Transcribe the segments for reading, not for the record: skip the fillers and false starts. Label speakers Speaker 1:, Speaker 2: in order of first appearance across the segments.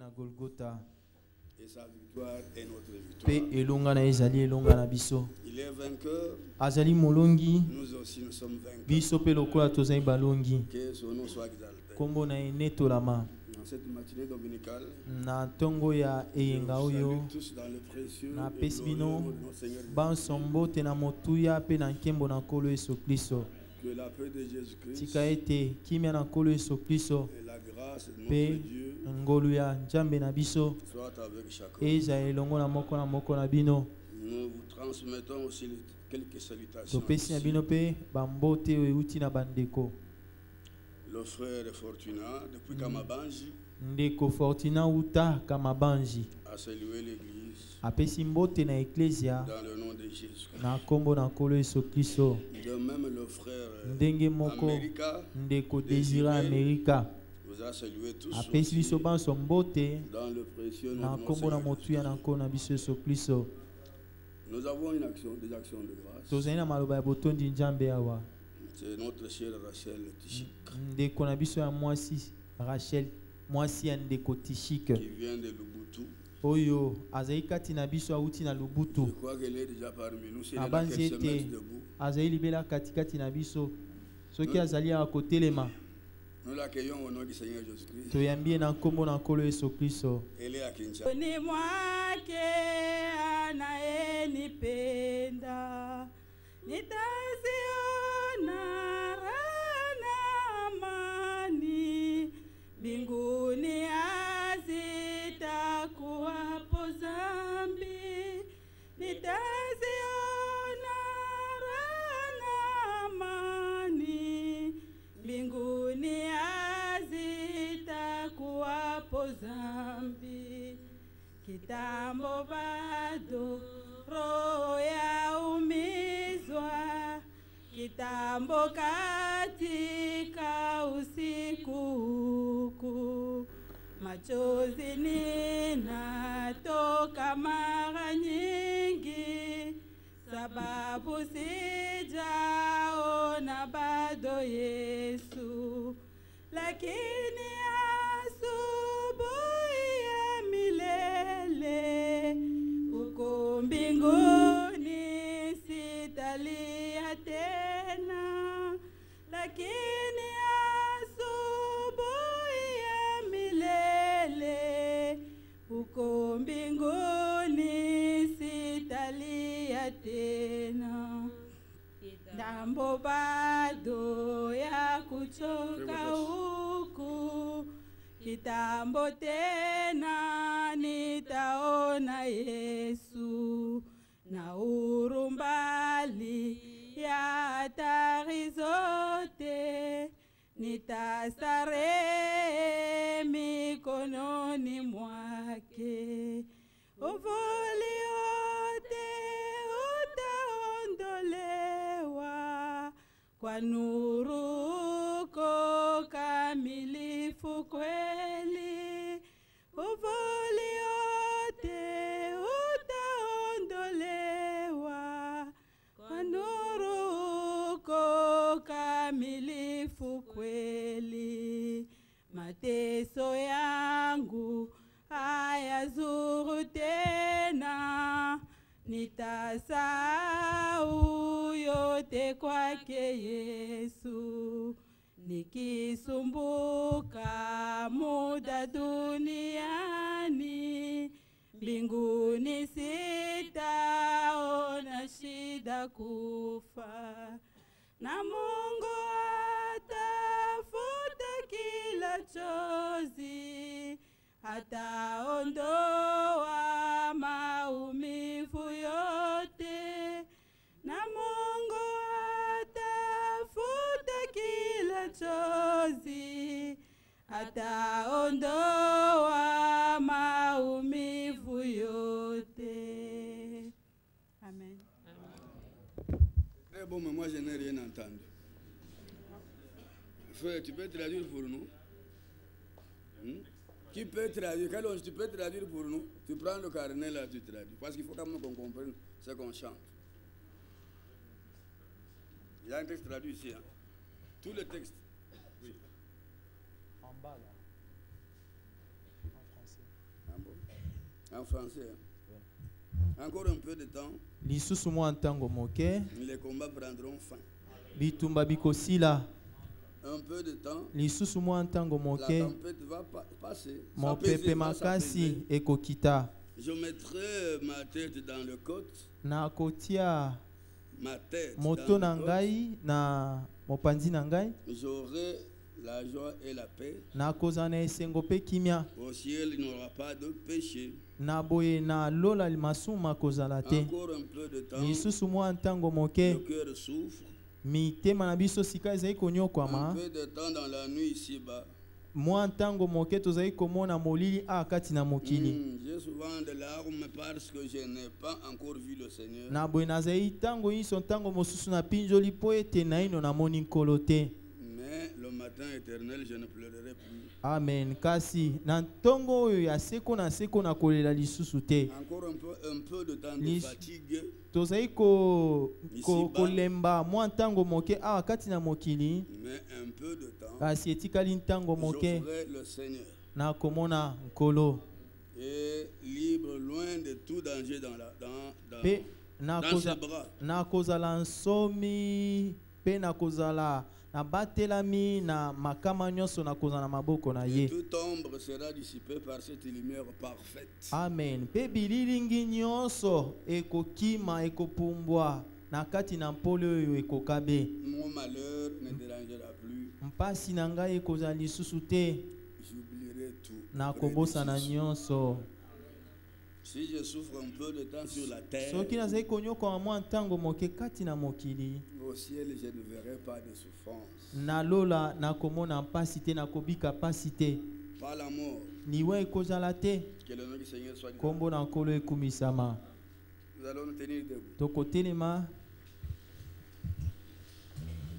Speaker 1: na Golgotha.
Speaker 2: Et sa victoire est notre
Speaker 1: Pe
Speaker 2: victoire.
Speaker 1: elonga na ezali elonga na biso.
Speaker 2: Il est vainqueur.
Speaker 1: Azali molongi.
Speaker 2: Nous aussi nous sommes vainqueurs.
Speaker 1: Biso pe lokola tozali balongi.
Speaker 2: Que son nom soit exalté.
Speaker 1: Kombo na enetolama.
Speaker 2: Dans cette matinée dominicale,
Speaker 1: Na ntongo ya eyenga oyo
Speaker 2: tous dans le précieux
Speaker 1: na
Speaker 2: et
Speaker 1: pesi bino
Speaker 2: glorieux nom de notre Seigneur.
Speaker 1: bansombote na motuya pe na nkembo na nkolo Yesu Kristo.
Speaker 2: Que la paix de Jésus-Christ
Speaker 1: Tika ete kimia na nkolo Yesu Kristo
Speaker 2: et la grâce de notre
Speaker 1: pe
Speaker 2: Dieu
Speaker 1: ngolu ya Nzambe na biso
Speaker 2: soient avec chacun.
Speaker 1: eza elongo na moko na bino.
Speaker 2: Nous vous transmettons aussi quelques salutations.
Speaker 1: Topesi na bino pe bambote oyo euti na bandeko.
Speaker 2: Le frère Fortuna, depuis Kamabanji,
Speaker 1: Ndeko Fortuna uta Kamabanji
Speaker 2: a salué l'église
Speaker 1: apesi mbote na eklesia
Speaker 2: dans le nom de Jésus.
Speaker 1: na kombo na nkolo Yesu Kristo.
Speaker 2: De même, le frère
Speaker 1: Ndenge moko
Speaker 2: America
Speaker 1: ndeko Désiré Amerika
Speaker 2: vous a salué tous
Speaker 1: apesi
Speaker 2: aussi
Speaker 1: biso banso mbote
Speaker 2: dans le précieux nom
Speaker 1: na
Speaker 2: de notre
Speaker 1: kombo na
Speaker 2: Seigneur.
Speaker 1: motuya na nkolo na biso Yesu Kristo.
Speaker 2: Nous avons des actions de grâce.
Speaker 1: Tozali na maloba ya botondi Nzambe awa.
Speaker 2: C'est notre chère Rachel Tichik
Speaker 1: Ndeko na biso ya mwasi Rachel mwasi ya ndeko Tishik
Speaker 2: qui vient de Lubutu.
Speaker 1: oyo azali kati na biso auti na Lubutu.
Speaker 2: Je crois qu'elle est déjà parmi nous. Si elle est là,
Speaker 1: Abanzi
Speaker 2: qu'elle se
Speaker 1: ete
Speaker 2: mette debout.
Speaker 1: azali libela katikati na biso soki azali awa kotelema
Speaker 2: Nous l'accueillons au nom du Seigneur Jésus-Christ.
Speaker 1: toyambie na nkombo na nkolo Yesu Kristo.
Speaker 2: Elle est à Kinshasa.
Speaker 3: Ni mwake anayenipenda nitaziona raha na amani mbinguni hazitakuwapo dhambi nitaziona raha na amani mbinguni hazitakuwapo dhambi kitambo bado roho yaumizwa kitambo katika usiku huku machozi ninatoka mara nyingi sababu sijaona bado Yesu lakini asubuhi ya milele uko mbinguni sitalia tena lakini asubuhi ya milele uko mbinguni sitalia tena dambo bado ya kuchoka huku kitambo tena nitaona Yesu na urumbali ya hatari zote nitastarehe mikononi mwake uvuli wote utaondolewa kwa nuru uko kamilifu kweli uvuli wote utaondolewa kwa nuru uko kamilifu kweli mateso yangu hayazuru tena nitasahau yote kwake Yesu nikisumbuka muda duniani mbinguni sitaona shida kufa na Mungu atafuta kila chozi ataondoa maumivu yote na Mungu atafuta kila chozi ataondoa maumivu yote. Amen.
Speaker 2: Eh bon, mais moi je n'ai rien entendu. Frère, tu peux traduire pour nous? Qui peut traduire? Carlos, tu peux traduire pour nous? Tu prends le carnet là, tu traduis. Parce qu'il faut quand même qu'on comprenne ce qu'on chante. Il y a un texte traduit ici. Hein? Tout le texte. Oui.
Speaker 1: En bas là. En français.
Speaker 2: En français. Hein. Encore un peu de temps,
Speaker 1: lisusu mwa ntango moke
Speaker 2: les combats prendront fin.
Speaker 1: bitumba bikosila
Speaker 2: Un peu de temps,
Speaker 1: lisusu mwa ntango
Speaker 2: la
Speaker 1: moke
Speaker 2: tempête va passer.
Speaker 1: mopepe makasi ekokita
Speaker 2: Je mettrai ma tête dans le côte,
Speaker 1: nakotia
Speaker 2: ma tête
Speaker 1: moto
Speaker 2: dans
Speaker 1: na
Speaker 2: le côte.
Speaker 1: ngai na mopanzi na ngai
Speaker 2: J'aurai la joie et la paix.
Speaker 1: nakozala na esengo mpe kimia
Speaker 2: Au ciel, il n'y aura pas de péché.
Speaker 1: na boye na lola masumu makozala te
Speaker 2: Encore un peu de temps,
Speaker 1: lisusu mwa ntango
Speaker 2: le
Speaker 1: moke
Speaker 2: cœur souffre.
Speaker 1: mitema na biso sika ezali
Speaker 2: Un
Speaker 1: konyokwama
Speaker 2: peu de temps dans la nuit ici-bas.
Speaker 1: mwa ntango moke tozali komona molili a kati na mokili
Speaker 2: J'ai souvent des larmes parce que je n'ai pas encore vu le Seigneur.
Speaker 1: na boye nazali ntango nyonso ntango mosusu napinzoli mpo ete naino namoni nkolo te
Speaker 2: Mais le matin éternel, je ne pleurerai plus.
Speaker 1: amen kasi na ntongo oyo ya seko na seko nakolela lisusu te
Speaker 2: Encore un peu de temps de
Speaker 1: Lis-
Speaker 2: fatigue.
Speaker 1: tozali kolemba mwa ntango moke awa kati na mokili
Speaker 2: Mais un peu de temps,
Speaker 1: kasi etikali ntango moke
Speaker 2: j'offrirai le Seigneur.
Speaker 1: nakomona nkolo
Speaker 2: Et libre, loin de tout danger
Speaker 1: mpe
Speaker 2: dans ses bras.
Speaker 1: nakozala nsomi mpe nakozala nabatelami na makama nyonso nakozala na maboko na
Speaker 2: Et
Speaker 1: ye
Speaker 2: toute ombre sera dissipée par cette lumière parfaite.
Speaker 1: amen mpe bililingi nyonso ekokima ekopumbwa na kati na mpole oyo ekokabe
Speaker 2: Mon malheur ne dérangera plus.
Speaker 1: mpasi na ngai ekozala lisusu te
Speaker 2: J'oublierai tout.
Speaker 1: nakobosana
Speaker 2: Près de Jésus.
Speaker 1: nyonso
Speaker 2: Si je souffre un peu de temps sur la terre,
Speaker 1: soki nazali konyokoma mwa ntango moke kati na mokili
Speaker 2: au ciel, je ne verrai pas de souffrance.
Speaker 1: nalola nakomona mpasi te nakobika mpasi te
Speaker 2: Pas la mort.
Speaker 1: liwa ekozala te
Speaker 2: Que le nom du Seigneur soit glorifié.
Speaker 1: nkombo na nkolo ekumisama
Speaker 2: Nous allons nous tenir debout.
Speaker 1: tokotelema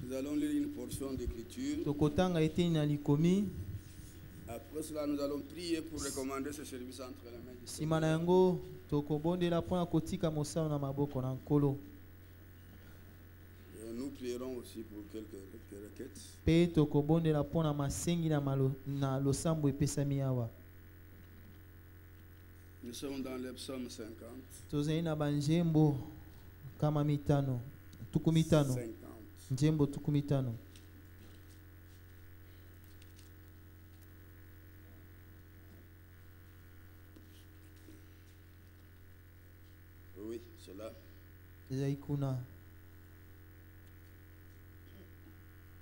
Speaker 2: Nous allons lire une portion d'écriture.
Speaker 1: tokotanga eteni na likomi
Speaker 2: Après cela, nous allons prier pour recommander ce service entre les mains du
Speaker 1: nsima na
Speaker 2: Seigneur.
Speaker 1: yango tokobondela mpona kotika mosala na maboko na nkolo
Speaker 2: Et nous prierons aussi pour quelques requêtes.
Speaker 1: mpe tokobondela mpona masengi na losambo epesami awa
Speaker 2: Nous sommes dans le psaume 50.
Speaker 1: tozali na banjembo kama mitano tuku mitano
Speaker 2: 50.
Speaker 1: njembo tuku mitano
Speaker 2: Oui, cela.
Speaker 1: ezali kuna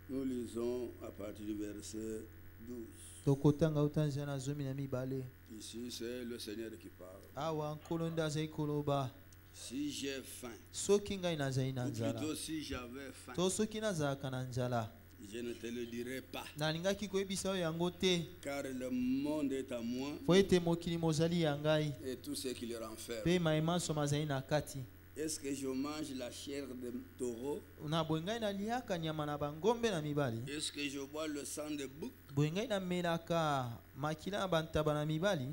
Speaker 2: Nous lisons à partir du verset 12.
Speaker 1: tokotanga utanzia na zomi na mibale
Speaker 2: Ici, c'est le Seigneur qui parle.
Speaker 1: awa nkolo nde azali koloba
Speaker 2: Si j'ai faim,
Speaker 1: soki ngai nazali na
Speaker 2: ou
Speaker 1: nzala
Speaker 2: plutôt si j'avais faim,
Speaker 1: to soki nazalaka na nzala
Speaker 2: je ne te le dirai pas.
Speaker 1: nalingaki koyebisa oyo yango te
Speaker 2: Car le monde est à moi
Speaker 1: po ete mokili mozali ya ngai
Speaker 2: et tout ce qui le renferme.
Speaker 1: mpe mayemanso mazali na kati
Speaker 2: Est-ce que je mange la chair de taureau?
Speaker 1: na boye ngai naliaka nyama na bangombe na mibali
Speaker 2: Est-ce que je bois le sang de bouc?
Speaker 1: boye ngai namelaka makila na bantaba na mibali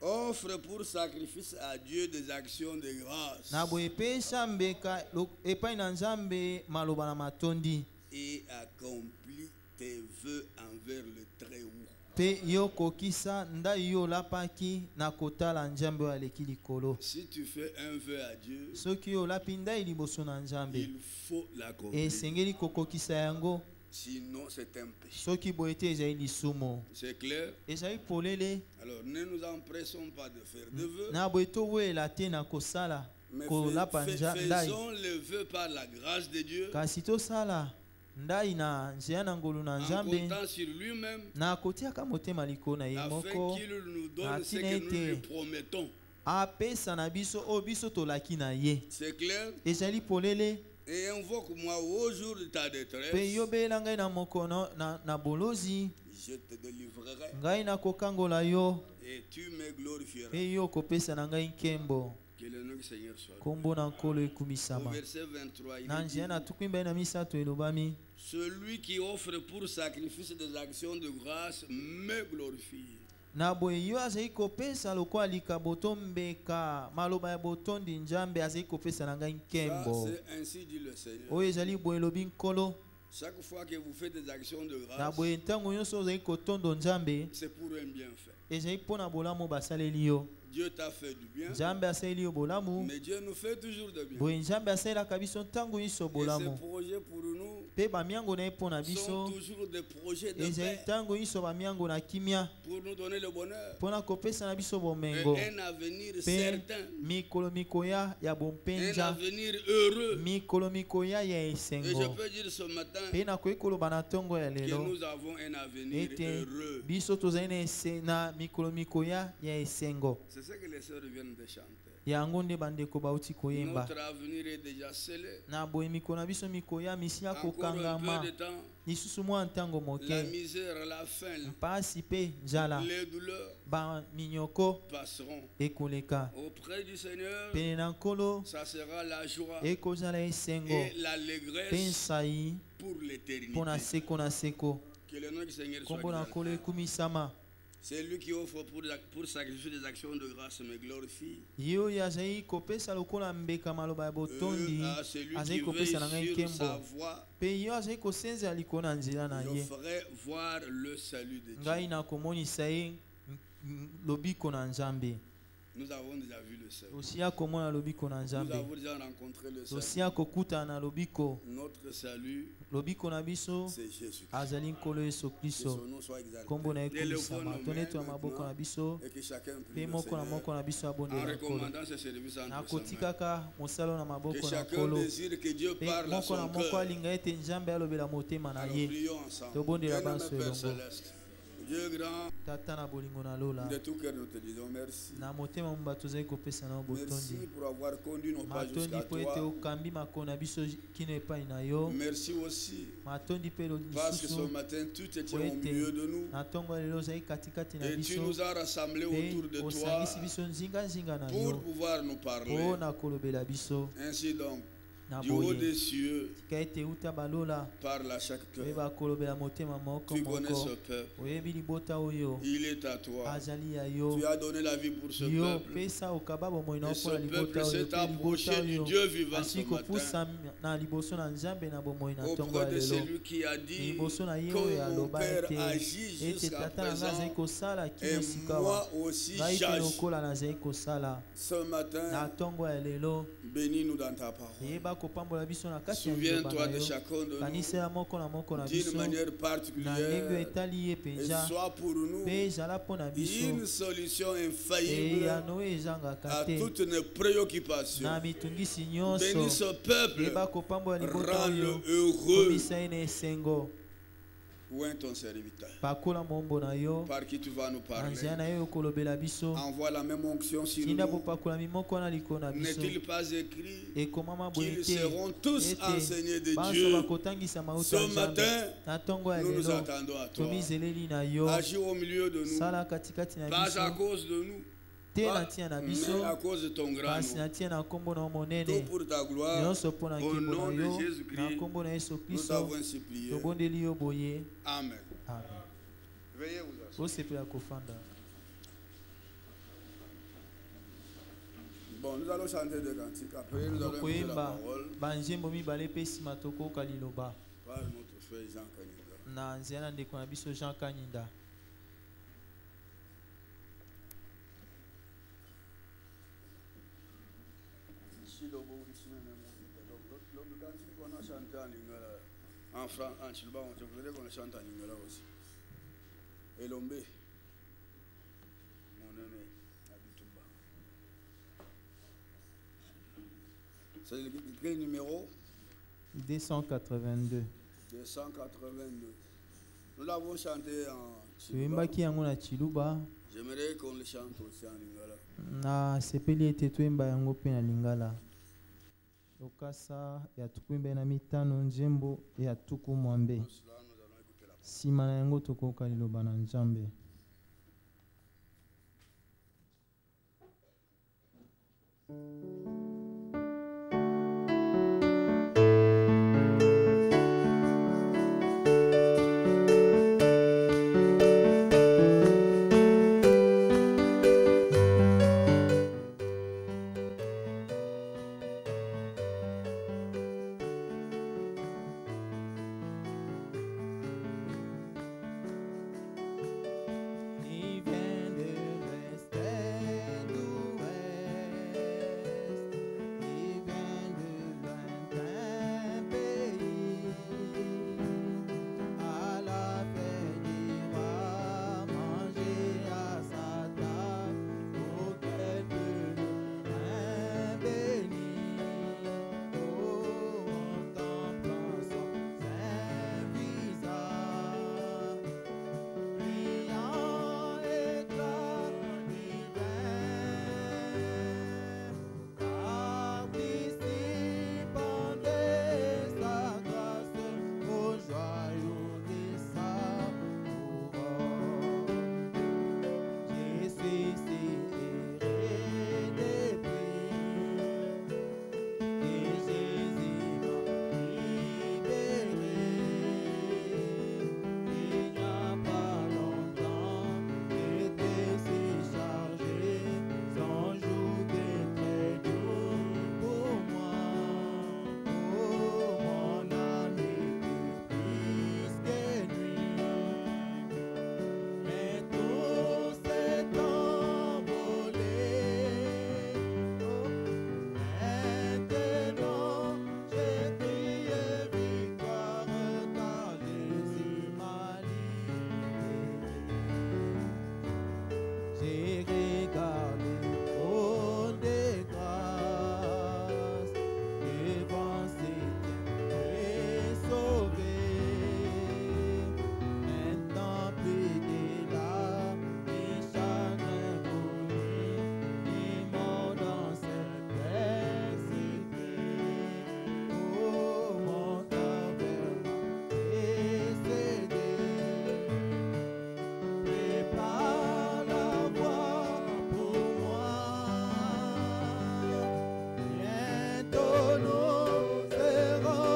Speaker 2: Offre pour sacrifice à Dieu des actions de grâce
Speaker 1: na boye epesa mbeka epai na nzambe maloba na matondi
Speaker 2: et accomplis tes vœux envers le Très-Haut.
Speaker 1: mpe yo kokisa ndai yo olapaki na kotala nzambe oyo aleki likolo
Speaker 2: Si tu fais un vœu à Dieu,
Speaker 1: soki yo olapi ndai liboso na nzambe
Speaker 2: il faut l'accomplir.
Speaker 1: esengeli kokokisa yango
Speaker 2: Sinon, c'est un péché.
Speaker 1: soki boye te ezali lisumu
Speaker 2: C'est clair?
Speaker 1: ezali polele
Speaker 2: Alors, ne nous empressons pas de faire de vœux,
Speaker 1: na boye towelela te na kosala
Speaker 2: mais
Speaker 1: kolapa ndai
Speaker 2: faisons le vœu par la grâce de Dieu,
Speaker 1: kasi tosala ndai na nzela na ngolu na
Speaker 2: en
Speaker 1: nzambe
Speaker 2: comptant sur lui-même,
Speaker 1: na kotiaka motema likolo na ye
Speaker 2: afin
Speaker 1: moko
Speaker 2: qu'il nous donne
Speaker 1: na
Speaker 2: ce
Speaker 1: tina
Speaker 2: que nous lui
Speaker 1: ete
Speaker 2: promettons.
Speaker 1: apesa na biso oyo biso tolaki na ye
Speaker 2: C'est clair?
Speaker 1: ezali polele
Speaker 2: Et invoque-moi au jour de ta
Speaker 1: mpe
Speaker 2: détresse,
Speaker 1: yobela ngai na mokono na bolozi
Speaker 2: je te délivrerai
Speaker 1: ngai nakokangola yo
Speaker 2: et tu me glorifieras.
Speaker 1: mpe yo kopesa na ngai nkembo
Speaker 2: Que le nom du Seigneur soit.
Speaker 1: nkombo na nkolo
Speaker 2: Au
Speaker 1: ekumisama
Speaker 2: verset 23, il
Speaker 1: na
Speaker 2: dit,
Speaker 1: nzela na tukwi mbali na misato elobami
Speaker 2: celui qui offre pour sacrifice des actions de grâce me glorifie.
Speaker 1: na boye yo azali kopesa lokola likaboto mbeka maloba ya botondi nzambe azali kopesa na ngai
Speaker 2: Ça,
Speaker 1: nkembo
Speaker 2: c'est ainsi dit le Seigneur.
Speaker 1: oyo ezali boye elobi nkolo
Speaker 2: Chaque fois que vous faites des actions de
Speaker 1: na
Speaker 2: grâce,
Speaker 1: boye ntango nyonso ozali kotondo nzambe
Speaker 2: c'est pour un bienfait.
Speaker 1: ezali mpona bolamu basaleli yo.
Speaker 2: Dieu t'a fait du bien,
Speaker 1: Nzambe asaleli yo bolamu,
Speaker 2: mais Dieu nous fait toujours de bien.
Speaker 1: boye Nzambe asalelaka biso ntango nyonso
Speaker 2: Et ces
Speaker 1: bolamu.
Speaker 2: projets pour nous
Speaker 1: Mpe bamiango na ye mpo na
Speaker 2: sont
Speaker 1: biso
Speaker 2: toujours des projets de
Speaker 1: ezali
Speaker 2: paix
Speaker 1: ntango nyonso bamiango na kimia
Speaker 2: pour nous donner le bonheur
Speaker 1: mpona kopesa na biso
Speaker 2: et
Speaker 1: bomengo
Speaker 2: un avenir
Speaker 1: mpe
Speaker 2: certain,
Speaker 1: mikolo mikoya ya
Speaker 2: un
Speaker 1: bompenza,
Speaker 2: avenir heureux.
Speaker 1: mikolo mikoya ya
Speaker 2: Et je
Speaker 1: esengo.
Speaker 2: peux dire ce matin
Speaker 1: Mpe nakoki koloba na ntongo ya
Speaker 2: que
Speaker 1: lelo
Speaker 2: nous avons un avenir
Speaker 1: ete
Speaker 2: heureux.
Speaker 1: biso tozali na mikolo mikoya ya esengo.
Speaker 2: C'est ce que les sœurs viennent de chanter.
Speaker 1: Yango nde bandeko bauti koyemba.
Speaker 2: Notre avenir est déjà scellé.
Speaker 1: Na boye mikolo na biso mikoya misi ya
Speaker 2: Encore un
Speaker 1: kokangama
Speaker 2: peu de temps,
Speaker 1: lisusu mwa ntango
Speaker 2: la
Speaker 1: moke
Speaker 2: misère, la faim,
Speaker 1: mpasi mpe nzala
Speaker 2: les douleurs
Speaker 1: baminyoko
Speaker 2: passeront.
Speaker 1: ekoleka
Speaker 2: Auprès du Seigneur,
Speaker 1: pene na nkolo
Speaker 2: ça sera la joie
Speaker 1: ekozala esengo
Speaker 2: et
Speaker 1: mpe
Speaker 2: l'allégresse
Speaker 1: nsai
Speaker 2: pour l'éternité.
Speaker 1: mpo na seko na seko.
Speaker 2: Que le nom du Seigneur soit
Speaker 1: Nkombo na nkolo
Speaker 2: glorifié.
Speaker 1: ekumisama.
Speaker 2: C'est lui qui offre pour sacrifier des actions de grâce me glorifie.
Speaker 1: ye oyo azali kopesa lokola mbeka maloba ya botondi
Speaker 2: À celui
Speaker 1: azali
Speaker 2: qui
Speaker 1: kopesa na ngai
Speaker 2: veille sur sa
Speaker 1: nkembo
Speaker 2: voie,
Speaker 1: mpe ye oyo azali kosenzela likolo na nzela na
Speaker 2: je
Speaker 1: ye
Speaker 2: ferai voir le salut de Dieu.
Speaker 1: ngai nakomonisa ye lobiko na nzambe.
Speaker 2: Nous avons déjà vu le salut.
Speaker 1: tosia komona lobiko na
Speaker 2: Nous
Speaker 1: nzambe,
Speaker 2: avons déjà rencontré le salut.
Speaker 1: tosia kokutana na lobiko.
Speaker 2: Notre salut,
Speaker 1: Lobiko na biso
Speaker 2: c'est Jésus.
Speaker 1: azali nkolo yesu
Speaker 2: Que
Speaker 1: kristo.
Speaker 2: son nom soit exalté.
Speaker 1: Nkombo na ye
Speaker 2: Élevons
Speaker 1: ekumisama.
Speaker 2: nos mains
Speaker 1: Tonetwa maboko na
Speaker 2: maintenant
Speaker 1: biso
Speaker 2: et que chacun prie
Speaker 1: mpe
Speaker 2: le
Speaker 1: moko na
Speaker 2: Seigneur
Speaker 1: moko na biso
Speaker 2: en
Speaker 1: abondela nkolo.
Speaker 2: recommandant ce service entre ses
Speaker 1: nakoti
Speaker 2: mains.
Speaker 1: kaka mosala na
Speaker 2: Que
Speaker 1: maboko na
Speaker 2: chacun
Speaker 1: nkolo
Speaker 2: désire que Dieu
Speaker 1: mpe
Speaker 2: parle à
Speaker 1: moko na
Speaker 2: son
Speaker 1: moko
Speaker 2: cœur.
Speaker 1: alinga ete nzambe alobela motema na
Speaker 2: Alors
Speaker 1: ye.
Speaker 2: prions ensemble.
Speaker 1: Tobondela
Speaker 2: Bien-aimé
Speaker 1: banso
Speaker 2: Père
Speaker 1: elongo.
Speaker 2: Céleste, Dieu grand,
Speaker 1: Tata na bolingo na lola
Speaker 2: de tout cœur nous te disons merci.
Speaker 1: na motema moba tozali kopesa na yo
Speaker 2: Merci
Speaker 1: botondi.
Speaker 2: pour avoir conduit nos pas
Speaker 1: matondi
Speaker 2: jusqu'à
Speaker 1: mpo ete
Speaker 2: toi.
Speaker 1: okambi makolo na biso kino epai na yo.
Speaker 2: Merci aussi
Speaker 1: matondi mpe
Speaker 2: parce que ce
Speaker 1: lisusu
Speaker 2: matin tu étais
Speaker 1: po
Speaker 2: au milieu de nous
Speaker 1: na ntongo ya lelo ozali katikati na
Speaker 2: et tu
Speaker 1: biso
Speaker 2: nous as rassemblés autour de
Speaker 1: mpe
Speaker 2: toi
Speaker 1: osangisi biso nzinga na
Speaker 2: pour
Speaker 1: yo
Speaker 2: pouvoir nous
Speaker 1: mpo
Speaker 2: parler.
Speaker 1: na kolobela biso
Speaker 2: Ainsi donc,
Speaker 1: na
Speaker 2: du haut
Speaker 1: boye.
Speaker 2: des cieux,
Speaker 1: tika ete euta balola
Speaker 2: parle à chaque
Speaker 1: oye
Speaker 2: cœur.
Speaker 1: bakolobela motema moko
Speaker 2: Tu connais ce
Speaker 1: moko.
Speaker 2: peuple.
Speaker 1: oyebi libota oyo
Speaker 2: Il est à toi.
Speaker 1: azali ya yo.
Speaker 2: Tu as donné la vie pour ce
Speaker 1: yo
Speaker 2: peuple.
Speaker 1: pesa okaba bomoi na
Speaker 2: Et
Speaker 1: mpona
Speaker 2: ce
Speaker 1: libota
Speaker 2: peuple
Speaker 1: oyo
Speaker 2: s'est
Speaker 1: mpe
Speaker 2: approché
Speaker 1: libota
Speaker 2: du
Speaker 1: oyo
Speaker 2: Dieu vivant ce
Speaker 1: asili
Speaker 2: matin.
Speaker 1: kopusa na liboso na nzambe na bomoi na ntongo ya
Speaker 2: Auprès de
Speaker 1: lelo.
Speaker 2: celui qui a dit
Speaker 1: liboso na ye
Speaker 2: que
Speaker 1: oyo
Speaker 2: mon
Speaker 1: aloba
Speaker 2: Père
Speaker 1: ete
Speaker 2: agit
Speaker 1: ete
Speaker 2: jusqu'à
Speaker 1: tata na ngai azali
Speaker 2: présent
Speaker 1: kosala kino
Speaker 2: et
Speaker 1: sika
Speaker 2: moi
Speaker 1: wa
Speaker 2: aussi
Speaker 1: ngai mpe
Speaker 2: j'agis.
Speaker 1: lokola nazali kosala
Speaker 2: Ce
Speaker 1: na
Speaker 2: matin,
Speaker 1: ntongo ya lelo.
Speaker 2: bénis-nous dans ta parole.
Speaker 1: yeba kopambola biso na kati ya liloba
Speaker 2: Souviens-toi
Speaker 1: na
Speaker 2: de
Speaker 1: yo.
Speaker 2: chacun de nous
Speaker 1: kanisela moko na moko na
Speaker 2: d'une
Speaker 1: biso
Speaker 2: manière
Speaker 1: na ndenge
Speaker 2: particulière
Speaker 1: etali ye
Speaker 2: et
Speaker 1: mpenza
Speaker 2: soit pour nous
Speaker 1: mpe ezala mpo na biso
Speaker 2: une solution infaillible
Speaker 1: eyano oyo ezangaka
Speaker 2: à
Speaker 1: te
Speaker 2: toutes nos préoccupations.
Speaker 1: na mitungisi
Speaker 2: Bénis
Speaker 1: nyonso.
Speaker 2: ce peuple,
Speaker 1: yeba kopambola libota
Speaker 2: rends-le
Speaker 1: oyo
Speaker 2: heureux.
Speaker 1: komisa ye na esengo.
Speaker 2: Oint ton serviteur,
Speaker 1: pakola mombo na yo
Speaker 2: par qui tu vas nous
Speaker 1: na
Speaker 2: parler.
Speaker 1: nzela na yo okolobela biso.
Speaker 2: Envoie la même onction sur
Speaker 1: tinda
Speaker 2: nous.
Speaker 1: bopakolami moko na likolo na biso.
Speaker 2: N'est-il pas écrit
Speaker 1: ekomama boye
Speaker 2: qu'ils
Speaker 1: te
Speaker 2: seront tous enseignés de
Speaker 1: banso
Speaker 2: Dieu?
Speaker 1: bakotangisa mauta ya
Speaker 2: Ce
Speaker 1: nzambe.
Speaker 2: matin,
Speaker 1: na ntongo ya
Speaker 2: nous nous
Speaker 1: lelo
Speaker 2: attendons à toi.
Speaker 1: tomizeleli na yo.
Speaker 2: Agis au milieu de nous,
Speaker 1: sala katikati na
Speaker 2: pas à
Speaker 1: biso
Speaker 2: cause de nous,
Speaker 1: te na
Speaker 2: pas-
Speaker 1: ntina na
Speaker 2: mais
Speaker 1: biso
Speaker 2: à cause de ton grand
Speaker 1: kasi
Speaker 2: nom.
Speaker 1: na ntina na nkombo na yo
Speaker 2: Tout
Speaker 1: monene
Speaker 2: pour ta gloire,
Speaker 1: nyonso mpo na
Speaker 2: au
Speaker 1: nkembo
Speaker 2: nom
Speaker 1: na
Speaker 2: de
Speaker 1: yo
Speaker 2: Jésus-Christ,
Speaker 1: na nkombo na yesu
Speaker 2: nous
Speaker 1: kristo
Speaker 2: t'avons ainsi prié.
Speaker 1: tobondeli yo boye.
Speaker 2: Amen.
Speaker 1: Amen.
Speaker 2: Veuillez vous asseoir.
Speaker 1: osepela kofanda.
Speaker 2: Bon, nous allons chanter des cantiques. Après, nous allons écouter la
Speaker 1: tokoyemba
Speaker 2: parole
Speaker 1: banzembo mibale mpe nsima tokoyoka liloba
Speaker 2: par notre frère Jean Kanyika.
Speaker 1: na nzela na ndeko na biso Jean Kanyinda.
Speaker 2: Ici, le beau, ici, même, le cantique qu'on a chanté en lingala, en chilba, on te voudrait qu'on le chante en lingala aussi. Et l'ombe, mon aîné, Abitumba. C'est quel numéro?
Speaker 1: 282
Speaker 2: 282. Nous l'avons chanté en chilba.
Speaker 1: toyembaki yango na chiluba
Speaker 2: J'aimerais qu'on le chante aussi en lingala.
Speaker 1: na sepeli ete toyemba yango mpe na lingala. lokasa ya tuku mbe na mitano nzembo ya tuku mwambe.
Speaker 2: Pour cela, nous allons écouter la parole.
Speaker 1: nsima na yango tokoyoka liloba na nzambe. Il vient de J'ai regardé le trône de grâce, devant Seigneur et sauvé. Maintenant plus de larmes et chagrins brûlés, et mort dans cette terre secrète. Oh, mon cœur vers m'a précédé. Prépare la voie pour moi. Bientôt nous serons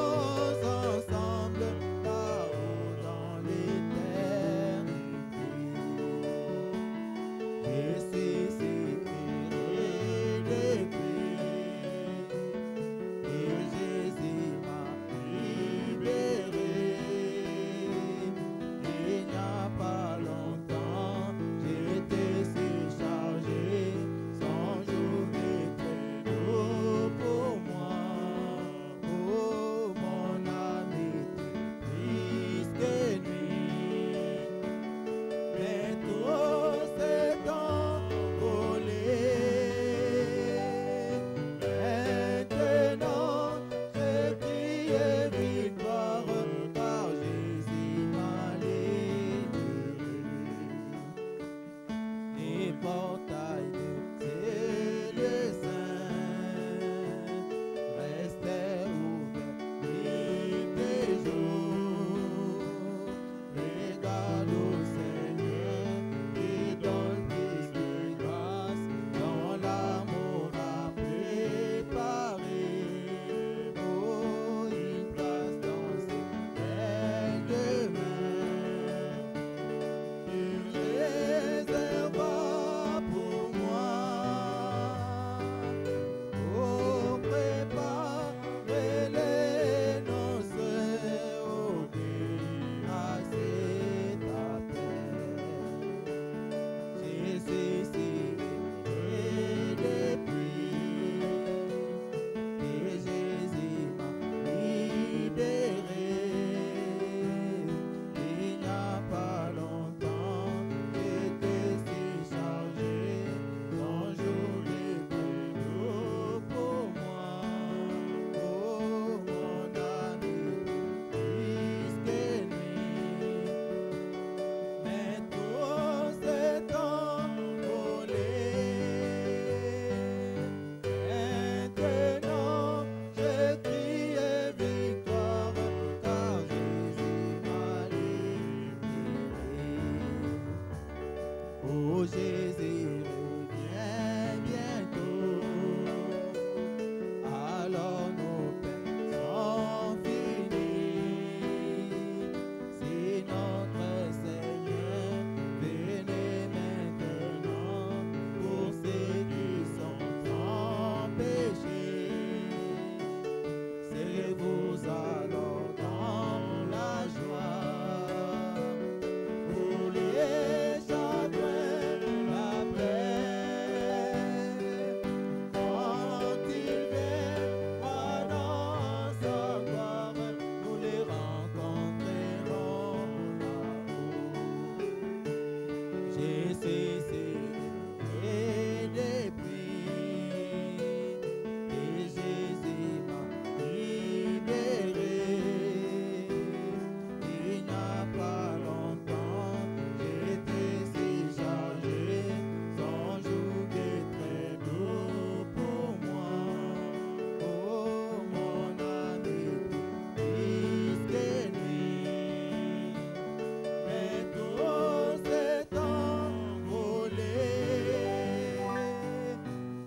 Speaker 1: ensemble là-haut dans l'éternité. Ressuscité depuis, et Jésus m'a libéré. Il n'y a pas longtemps, j'étais surchargé, sans journée très lourd pour moi. Oh, mon âme était triste que nuit, mais tout s'est envolé. Maintenant, je crie victoire, car Jésus m'a libéré. Les portails de ciel saint restaient ouverts nuit et jour. Regarde au Seigneur et donne plus de grâce dans l'amour à préparer. Oh, une place dans ses belles mains. Tu réserveras pour moi. Oh, préparez les noces, oh, assez ta paix. Jésus s'est depuis, et Jésus m'a libéré. Il n'y a pas longtemps, j'étais surchargé, sans journée plus lourd pour moi. Oh, mon âme était triste que nuit, mais tout s'est envolé. Maintenant, je crie victoire, car Jésus m'a libéré. Oh, Jésus revient bientôt, alors nos peines sont finies. Si notre Seigneur venait maintenant pour ceux qui sont sans péché, serrez-vous alors dans la joie, pour les chagrins, la paix. Quand il viendra dans sa gloire, nous les rencontrerons là-haut. Jésus s'est depuis, et Jésus m'a libéré. Il n'y a pas longtemps, j'étais surchargé, sans journée très lourd pour moi. Oh, mon âme était triste que nuit, mais tout s'est envolé.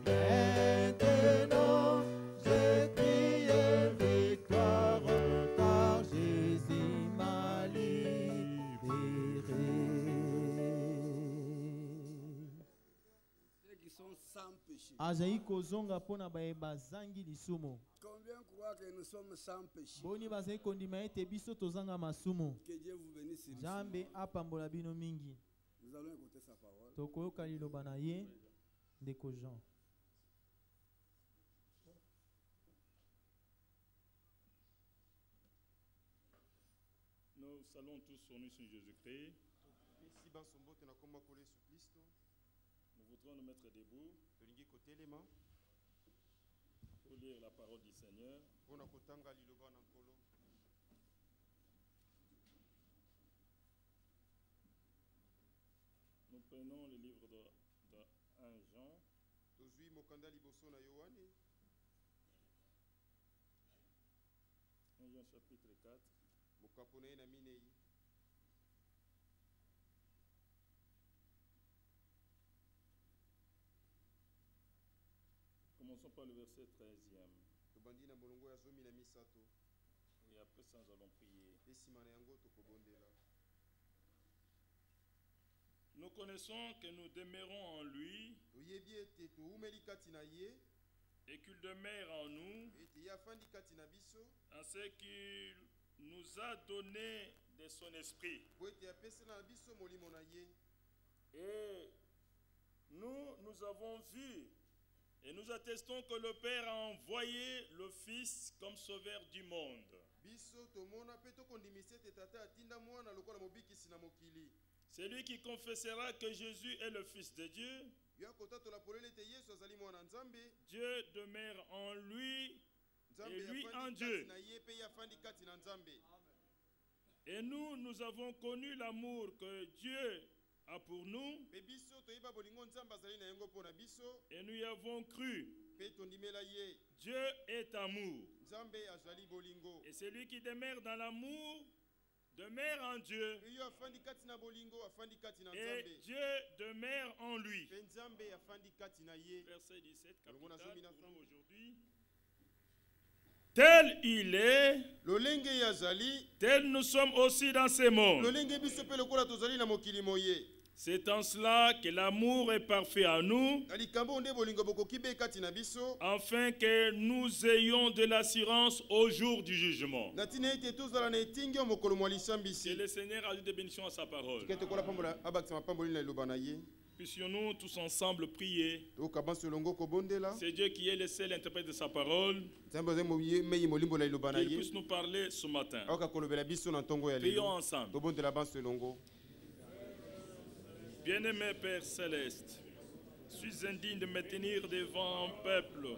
Speaker 1: Maintenant, je crie victoire, car Jésus m'a libéré.
Speaker 2: Ceux qui sont sans péché.
Speaker 1: Azali kozonga pona baye bazangi lisumu.
Speaker 2: Combien croient que nous sommes sans péché?
Speaker 1: Boni bazali kondima ete biso tozanga masumu.
Speaker 2: Que Dieu vous bénisse richement.
Speaker 1: Jambe apambola bino mingi.
Speaker 2: Nous allons écouter sa parole.
Speaker 1: Tokoyoka liloba na ye ndeko Jean.
Speaker 4: Nous saluons tous son nom sur Jésus-Christ.
Speaker 5: Ici, Bansombo, tu n'as comme collé sur Christ.
Speaker 4: voudrons nous mettre debout
Speaker 5: tolingi kotelema
Speaker 4: pour lire la parole du Seigneur.
Speaker 5: mpona kotanga liloba na nkolo.
Speaker 4: Nous prenons le livre de 1 Jean,
Speaker 5: tozwi mokanda liboso na yohane
Speaker 4: 1 Jean chapitre 4,
Speaker 5: mokapo na ye na minei.
Speaker 4: commençons par le verset 13e.
Speaker 5: tobandi na molongo ya 17.
Speaker 4: Et après ça, nous allons prier.
Speaker 5: mpe nsima na yango tokobondela.
Speaker 4: Nous connaissons que nous demeurons en lui
Speaker 5: toyebi ete toumeli kati na ye
Speaker 4: et qu'il demeure en nous,
Speaker 5: ete ye afandi kati na biso
Speaker 4: en ce qu'il nous a donné de son esprit.
Speaker 5: po ete apesela na biso molimo na ye.
Speaker 4: Et nous avons vu et nous attestons que le Père a envoyé le Fils comme sauveur du monde.
Speaker 5: biso tomona mpe tokondimisa ete tata atinda mwana lokola mobikisi na mokili.
Speaker 4: Celui qui confessera que Jésus est le Fils de Dieu,
Speaker 5: yo akotatola polele ete yesu azali mwana nzambe.
Speaker 4: Dieu demeure en lui
Speaker 5: nzambe
Speaker 4: et lui en
Speaker 5: afandi
Speaker 4: Dieu.
Speaker 5: kati na ye mpe ye afandi kati na nzambe.
Speaker 4: Et nous avons connu l'amour que Dieu a pour nous
Speaker 5: mpe biso toyeba bolingo nzambe azali na yango mpo na biso
Speaker 4: et nous y avons cru.
Speaker 5: mpe tondimela ye.
Speaker 4: Dieu est amour.
Speaker 5: nzambe azali bolingo.
Speaker 4: Et celui qui demeure dans l'amour demeure en Dieu.
Speaker 5: mpe yo afandi kati na bolingo afandi kati na
Speaker 4: Et
Speaker 5: nzambe.
Speaker 4: Dieu demeure en lui.
Speaker 5: mpe nzambe afandi kati na ye.
Speaker 4: Verset 17,
Speaker 5: Longo na
Speaker 4: capital
Speaker 5: zomi na
Speaker 4: pour nous
Speaker 5: sambo.
Speaker 4: aujourd'hui. Tel il est,
Speaker 5: lolenge ye azali
Speaker 4: tel nous sommes aussi dans ce monde.
Speaker 5: lolenge biso mpe lokola tozali na mokili moye.
Speaker 4: C'est en cela que l'amour est parfait en nous,
Speaker 5: na likambo nde bolingo bokoki be kati na biso
Speaker 4: afin que nous ayons de l'assurance au jour du jugement.
Speaker 5: na ntina ete tozala na etingi yo mokolo mwa
Speaker 4: Que
Speaker 5: lisambisi.
Speaker 4: le Seigneur ajoute des bénédictions à sa parole.
Speaker 5: tika tokola pambola abakisa mapamboli na liloba na ye.
Speaker 4: Puissions-nous tous ensemble prier.
Speaker 5: tokoka banso elongo kobondela.
Speaker 4: C'est Dieu qui est le seul interprète de sa parole.
Speaker 5: nzambe azali meyi molimbo na liloba na
Speaker 4: Qu'il
Speaker 5: ye.
Speaker 4: puisse nous parler ce matin.
Speaker 5: aoka kolobela biso na ntongo ya
Speaker 4: Prions
Speaker 5: lelo.
Speaker 4: ensemble.
Speaker 5: tobondela banso elongo.
Speaker 4: Bien-aimé Père Céleste, je suis indigne de me tenir devant un peuple.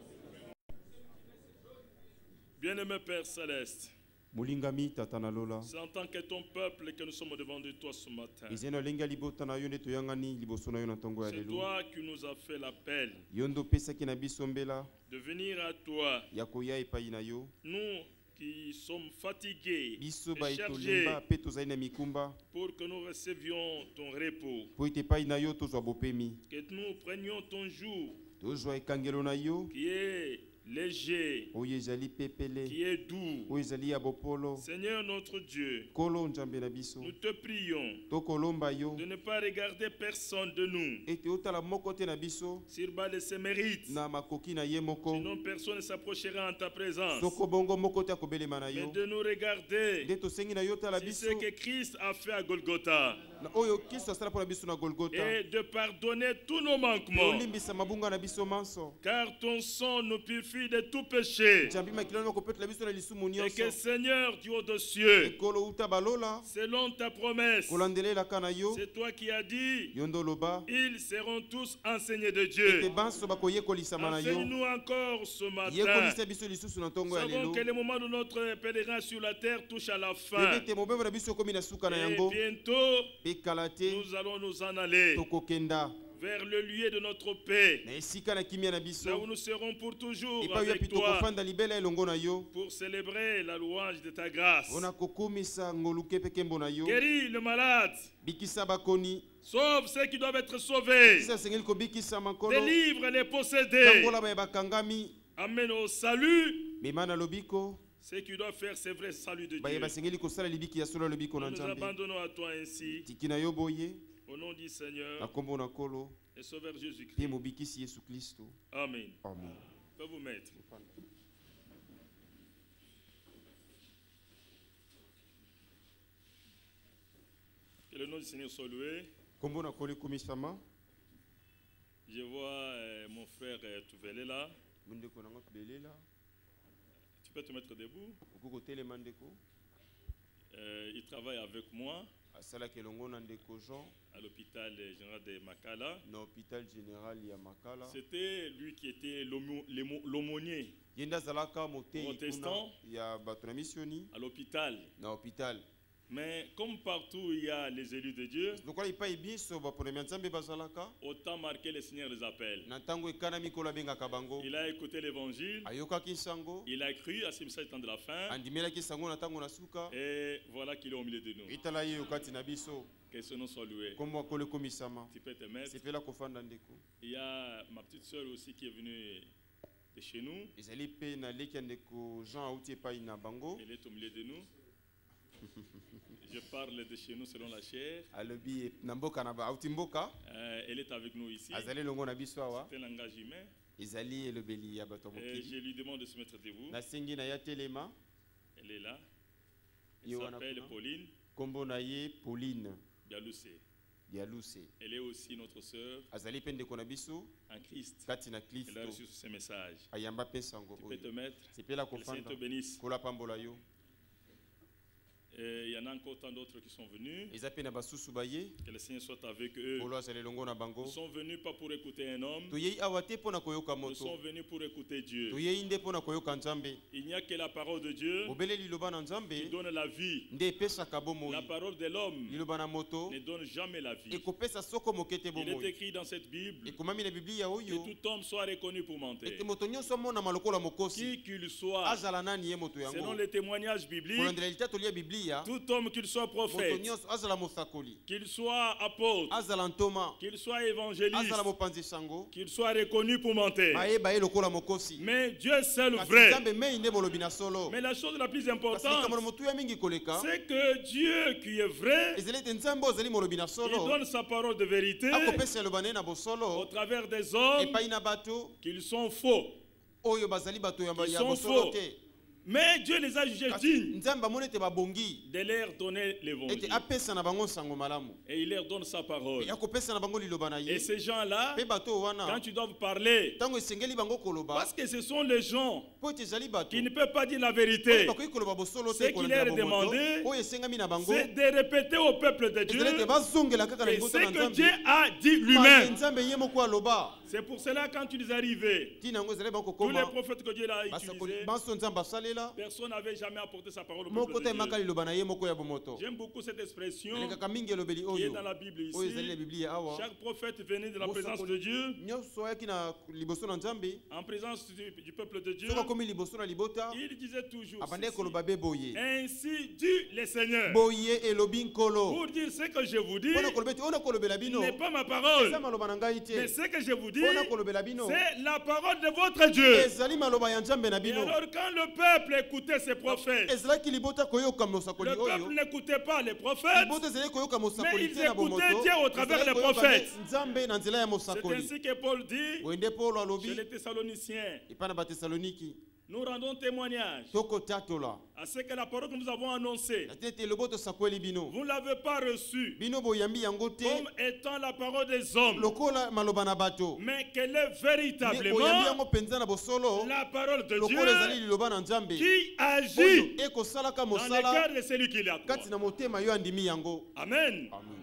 Speaker 4: Bien-aimé Père Céleste,
Speaker 5: molingami tata na lola.
Speaker 4: c'est en tant que ton peuple que nous sommes devant de toi ce matin.
Speaker 5: ezali na lolenge ya libota na yo nde toyangani liboso na yo na ntongo ya
Speaker 4: C'est
Speaker 5: lelo.
Speaker 4: toi qui nous as fait l'appel
Speaker 5: yo nde opesaki na biso mbela
Speaker 4: de venir à toi.
Speaker 5: ya koya epai na yo.
Speaker 4: Nous qui sommes fatigués
Speaker 5: biso
Speaker 4: et
Speaker 5: baye
Speaker 4: chargés
Speaker 5: tolemba mpe tozali na mikumba
Speaker 4: pour que nous recevions ton repos.
Speaker 5: po ete epai na yo tozwa bopemi.
Speaker 4: Que nous prenions ton jour
Speaker 5: tozwa ekangelo na yo
Speaker 4: qui est léger,
Speaker 5: oyo ezali pepele
Speaker 4: qui est doux.
Speaker 5: oyo ezali ya bopolo.
Speaker 4: Seigneur notre Dieu,
Speaker 5: nkolo nzambe na biso
Speaker 4: nous te prions
Speaker 5: tokolomba yo
Speaker 4: de ne pas regarder personne de nous
Speaker 5: ete otala moko te na biso
Speaker 4: sur bas de ses mérites.
Speaker 5: na makoki na ye moko.
Speaker 4: Sinon personne ne s'approchera en ta présence.
Speaker 5: soko bongo moko te akobelema na
Speaker 4: Mais
Speaker 5: yo.
Speaker 4: de nous regarder
Speaker 5: nde tosengi na yo otala
Speaker 4: sur
Speaker 5: biso
Speaker 4: ce que Christ a fait à Golgotha
Speaker 5: na oyo kristo asala mpo na biso na golgota.
Speaker 4: et de pardonner tous nos manquements.
Speaker 5: olimbisa mabunga na biso manso.
Speaker 4: Car ton sang nous purifie de tout péché.
Speaker 5: nzambi makila moko petela biso na lisumu
Speaker 4: Et que
Speaker 5: nyonso.
Speaker 4: Seigneur Dieu des cieux,
Speaker 5: ekolo uta balola
Speaker 4: selon ta promesse,
Speaker 5: kolandelelaka na yo.
Speaker 4: c'est toi qui as dit,
Speaker 5: yo nde oloba
Speaker 4: ils seront tous enseignés de
Speaker 5: ete
Speaker 4: Dieu.
Speaker 5: banso bakoyekolisama na yo.
Speaker 4: Enseigne-nous encore ce matin.
Speaker 5: yekolisa biso lisusu na ntongo ya
Speaker 4: Nous savons
Speaker 5: lelo.
Speaker 4: que le moment de notre pèlerinage sur la terre touche à la
Speaker 5: toyebi
Speaker 4: fin.
Speaker 5: ete mobembo na biso ekomi na suka na
Speaker 4: Et
Speaker 5: yango.
Speaker 4: bientôt,
Speaker 5: mpe kala te
Speaker 4: nous allons nous en aller
Speaker 5: tokokenda
Speaker 4: vers le lieu de notre paix,
Speaker 5: na esika na kimia na
Speaker 4: là où
Speaker 5: biso.
Speaker 4: nous serons pour toujours
Speaker 5: epai oyo
Speaker 4: avec
Speaker 5: api
Speaker 4: toi
Speaker 5: tokofanda libela elongo na yo
Speaker 4: pour célébrer la louange de ta grâce.
Speaker 5: mpona kokumisa ngoluke mpe nkembo na yo.
Speaker 4: Guéris le malade,
Speaker 5: bikisa bakoni.
Speaker 4: sauve ceux qui doivent être sauvés,
Speaker 5: bikisa asengeli kobikisama nkolo.
Speaker 4: délivre les possédés,
Speaker 5: tangola baye bakangami.
Speaker 4: amène au salut
Speaker 5: mema na lobiko.
Speaker 4: ceux qui doivent faire ce vrai salut de
Speaker 5: baye
Speaker 4: Dieu.
Speaker 5: basengeli kosala libiki ya solo ya lobiko na
Speaker 4: Nous nous
Speaker 5: nzambe.
Speaker 4: abandonnons à toi ainsi,
Speaker 5: tiki na yo boye
Speaker 4: au nom du
Speaker 5: na
Speaker 4: Seigneur
Speaker 5: nkombo na nkolo
Speaker 4: et Sauveur
Speaker 5: mpe
Speaker 4: Jésus-Christ.
Speaker 5: mobikisi yesu kristo.
Speaker 4: Amen.
Speaker 5: amen.
Speaker 4: Peut vous mettre. Que le nom du Seigneur soit loué.
Speaker 5: nkombo na nkolo ekumisama.
Speaker 4: Je vois mon frère Touvele là.
Speaker 5: mondeko nango tobelela.
Speaker 4: Tu peux te mettre debout.
Speaker 5: okoki kotelema ndeko.
Speaker 4: Il travaille avec moi.
Speaker 5: asalaki elongo na ndeko Jean
Speaker 4: à l'hôpital général de Makala.
Speaker 5: na hôpital général ya Makala.
Speaker 4: C'était lui qui était l'aumônier
Speaker 5: Ye nde azalaka motei
Speaker 4: protestant
Speaker 5: kuna ya bato na misioni
Speaker 4: à l'hôpital.
Speaker 5: na hôpital.
Speaker 4: Mais comme partout il y a les élus de Dieu,
Speaker 5: lokola epai biso baponami ya nzambe bazalaka
Speaker 4: autant marquer le Seigneur les appelle.
Speaker 5: na ntango ekana mikolo abengaka bango
Speaker 4: Il a écouté l'évangile,
Speaker 5: ayokaki sango
Speaker 4: il a cru à ce message temps de la fin,
Speaker 5: andimelaki sango na ntango na suka
Speaker 4: et voilà qu'il est au milieu de nous.
Speaker 5: etala ye yokati na biso
Speaker 4: Que son nom soit loué.
Speaker 5: kombo akolo ekomisama
Speaker 4: Tu peux te mettre.
Speaker 5: sepela kofanda ndeko.
Speaker 4: Il y a ma petite soeur aussi qui est venue de chez nous.
Speaker 5: ezali mpe naleki ya ndeko Jean auti epai na bango
Speaker 4: Elle est au milieu de nous. Je parle de chez nous selon la chair.
Speaker 5: alobi na mboka na auti mboka
Speaker 4: Elle est avec nous ici.
Speaker 5: azali elongo na biso awa
Speaker 4: C'est un langage humain.
Speaker 5: ezali elobeli ya bato ya
Speaker 4: Et
Speaker 5: mokili
Speaker 4: je lui demande de se mettre debout.
Speaker 5: nasengi na ya telema.
Speaker 4: Elle est là. Elle
Speaker 5: Yo wana
Speaker 4: s'appelle
Speaker 5: kuna.
Speaker 4: Pauline
Speaker 5: Kombo na ye Pauline
Speaker 4: Bialoussé.
Speaker 5: Dialuse
Speaker 4: Elle est aussi notre sœur
Speaker 5: azali mpe ndeko na biso
Speaker 4: en Christ.
Speaker 5: kati na
Speaker 4: Elle a
Speaker 5: Kristo
Speaker 4: reçu ce message.
Speaker 5: ayamba mpe sango
Speaker 4: Tu peux te
Speaker 5: oyo
Speaker 4: mettre.
Speaker 5: sepela
Speaker 4: Que le Seigneur
Speaker 5: kofanda
Speaker 4: te bénisse.
Speaker 5: kola pambola yo.
Speaker 4: Et il y en a encore tant d'autres qui sont venus.
Speaker 5: eza mpe na basusu baye
Speaker 4: Que le Seigneur soit avec eux.
Speaker 5: polo azali elongo na
Speaker 4: Nous
Speaker 5: bango.
Speaker 4: sommes venus pas pour écouter un homme.
Speaker 5: toyei awa te mpo na koyoka
Speaker 4: Nous sommes
Speaker 5: moto
Speaker 4: venus pour écouter Dieu.
Speaker 5: toyei nde mpo na koyoka nzambe.
Speaker 4: Il n'y a que la parole de Dieu
Speaker 5: obele liloba na
Speaker 4: qui
Speaker 5: nzambe
Speaker 4: donne la vie.
Speaker 5: nde epesaka
Speaker 4: La
Speaker 5: bomoi.
Speaker 4: parole de l'homme
Speaker 5: liloba na moto
Speaker 4: ne donne jamais la vie.
Speaker 5: ekopesa soko moke te
Speaker 4: Il est
Speaker 5: bomoi.
Speaker 4: écrit dans cette Bible
Speaker 5: ekomami na biblia
Speaker 4: que
Speaker 5: oyo
Speaker 4: tout homme soit reconnu pour mentir.
Speaker 5: ete moto nyonso amonama lokola mokosi
Speaker 4: Qui qu'il soit,
Speaker 5: azala nani ye moto
Speaker 4: selon
Speaker 5: yango.
Speaker 4: les témoignages bibliques,
Speaker 5: kolandela litatoli ya biblia
Speaker 4: tout homme qu'il soit
Speaker 5: moto
Speaker 4: prophète,
Speaker 5: nyonso azala mosakoli
Speaker 4: qu'il soit apôtre,
Speaker 5: azala ntoma
Speaker 4: qu'il soit évangéliste,
Speaker 5: azala mopanzi sango
Speaker 4: qu'il soit reconnu pour mentir.
Speaker 5: bayeba ye lokola mokosi.
Speaker 4: Mais Dieu seul
Speaker 5: kasi
Speaker 4: vrai.
Speaker 5: nzambe mei nde bolobi na solo.
Speaker 4: Mais la chose la plus
Speaker 5: kasi likambo na
Speaker 4: importante,
Speaker 5: motuya mingi koleka
Speaker 4: c'est que Dieu qui est vrai,
Speaker 5: ezali ete nzambe oyo ozali molobi na
Speaker 4: il
Speaker 5: solo
Speaker 4: donne sa parole de vérité
Speaker 5: akopesa eloba na ye na
Speaker 4: au
Speaker 5: bosolo
Speaker 4: travers des hommes
Speaker 5: epai na bato
Speaker 4: qu'ils sont faux.
Speaker 5: oyo bazali bato
Speaker 4: Ils
Speaker 5: ya
Speaker 4: sont
Speaker 5: bosolo
Speaker 4: faux.
Speaker 5: te.
Speaker 4: Mais Dieu les a jugés
Speaker 5: Kasi
Speaker 4: dignes
Speaker 5: nzambe amoni ete babongi
Speaker 4: de leur donner
Speaker 5: ete
Speaker 4: l'évangile.
Speaker 5: apesa na bango nsango malamu
Speaker 4: Et il leur donne sa parole.
Speaker 5: Pe akopesa na bango liloba na
Speaker 4: Et
Speaker 5: ye.
Speaker 4: ces gens-là,
Speaker 5: mpe bato oyo wana
Speaker 4: quand tu dois parler,
Speaker 5: ntango esengeli bango koloba
Speaker 4: parce que ce sont les gens
Speaker 5: mpo ete ezali bato
Speaker 4: qui ne peuvent pas dire la
Speaker 5: oyo
Speaker 4: vérité,
Speaker 5: bakoki koloba bosolo
Speaker 4: Ce
Speaker 5: te
Speaker 4: qu'il
Speaker 5: kolandela
Speaker 4: leur
Speaker 5: bomoto
Speaker 4: demandé,
Speaker 5: oyo esengami na bango
Speaker 4: c'est de répéter au peuple de Dieu
Speaker 5: ezali ete bazongela kaka na
Speaker 4: et
Speaker 5: liboso
Speaker 4: ce
Speaker 5: na
Speaker 4: que Dieu
Speaker 5: nzambe
Speaker 4: a dit
Speaker 5: Parce
Speaker 4: lui-même.
Speaker 5: nzambe ye moko aloba.
Speaker 4: C'est pour cela quand tu es arrivé,
Speaker 5: ntina yango ezali
Speaker 4: tous les
Speaker 5: bakokoma
Speaker 4: prophètes que Dieu a
Speaker 5: basakoli
Speaker 4: utilisés,
Speaker 5: banso nzambe asalela
Speaker 4: personne n'avait jamais apporté sa parole au
Speaker 5: moko
Speaker 4: peuple
Speaker 5: te
Speaker 4: de
Speaker 5: emaka
Speaker 4: Dieu.
Speaker 5: liloba na ye moko ya bomoto.
Speaker 4: J'aime beaucoup cette expression
Speaker 5: elekaka mingi elobeli
Speaker 4: qui est
Speaker 5: oyo
Speaker 4: dans la Bible
Speaker 5: oyo ezali na
Speaker 4: ici.
Speaker 5: biblia awa.
Speaker 4: Chaque prophète venait de la présence de Dieu,
Speaker 5: nyonso ayaki na liboso na nzambe
Speaker 4: en présence du peuple de Dieu.
Speaker 5: soki akomi liboso na libota
Speaker 4: Il disait toujours
Speaker 5: abandaki
Speaker 4: ceci.
Speaker 5: koloba be boye
Speaker 4: Ainsi dit le Seigneur.
Speaker 5: boye elobi nkolo
Speaker 4: Pour dire ce que je vous dis,
Speaker 5: mpona koloba ete oyo nakolobela bino
Speaker 4: n'est pas ma parole,
Speaker 5: eza maloba na ngai
Speaker 4: mais
Speaker 5: te
Speaker 4: ce que je vous dis,
Speaker 5: mpona kolobela bino
Speaker 4: c'est la parole de votre Dieu.
Speaker 5: ezali maloba ya nzambe na
Speaker 4: Et
Speaker 5: bino.
Speaker 4: alors quand le peuple écoutait ses prophètes,
Speaker 5: ezalaki libota koyoka mosakoli
Speaker 4: le peuple
Speaker 5: oyo
Speaker 4: n'écoutait pas les prophètes,
Speaker 5: libota ezali koyoka
Speaker 4: mais
Speaker 5: mosakoli
Speaker 4: ils
Speaker 5: te na bomoto
Speaker 4: écoutaient Dieu au travers
Speaker 5: ezali
Speaker 4: des
Speaker 5: koyoka
Speaker 4: prophètes.
Speaker 5: nzambe na nzela ya
Speaker 4: C'est
Speaker 5: mosakoli.
Speaker 4: ainsi que Paul dit
Speaker 5: boye nde paulo
Speaker 4: chez
Speaker 5: alobi
Speaker 4: les Thessaloniciens.
Speaker 5: epai na batesaloniki
Speaker 4: Nous rendons témoignage
Speaker 5: tokotatola
Speaker 4: à ce que la parole que nous avons annoncée,
Speaker 5: na te ete lobo tosakweli bino
Speaker 4: vous ne l'avez pas reçue
Speaker 5: bino boyambi yango te
Speaker 4: comme étant la parole des hommes,
Speaker 5: lokola maloba na bato
Speaker 4: mais qu'elle est
Speaker 5: boyambi
Speaker 4: véritablement
Speaker 5: yango mpenza na bosolo
Speaker 4: la parole de
Speaker 5: lokola ezali
Speaker 4: Dieu
Speaker 5: liloba na nzambe
Speaker 4: qui agit
Speaker 5: oyo ekosalaka
Speaker 4: dans le
Speaker 5: mosala
Speaker 4: cœur de celui qui l'a.
Speaker 5: kati na motema yo andimi yango.
Speaker 4: Amen.
Speaker 5: Amen.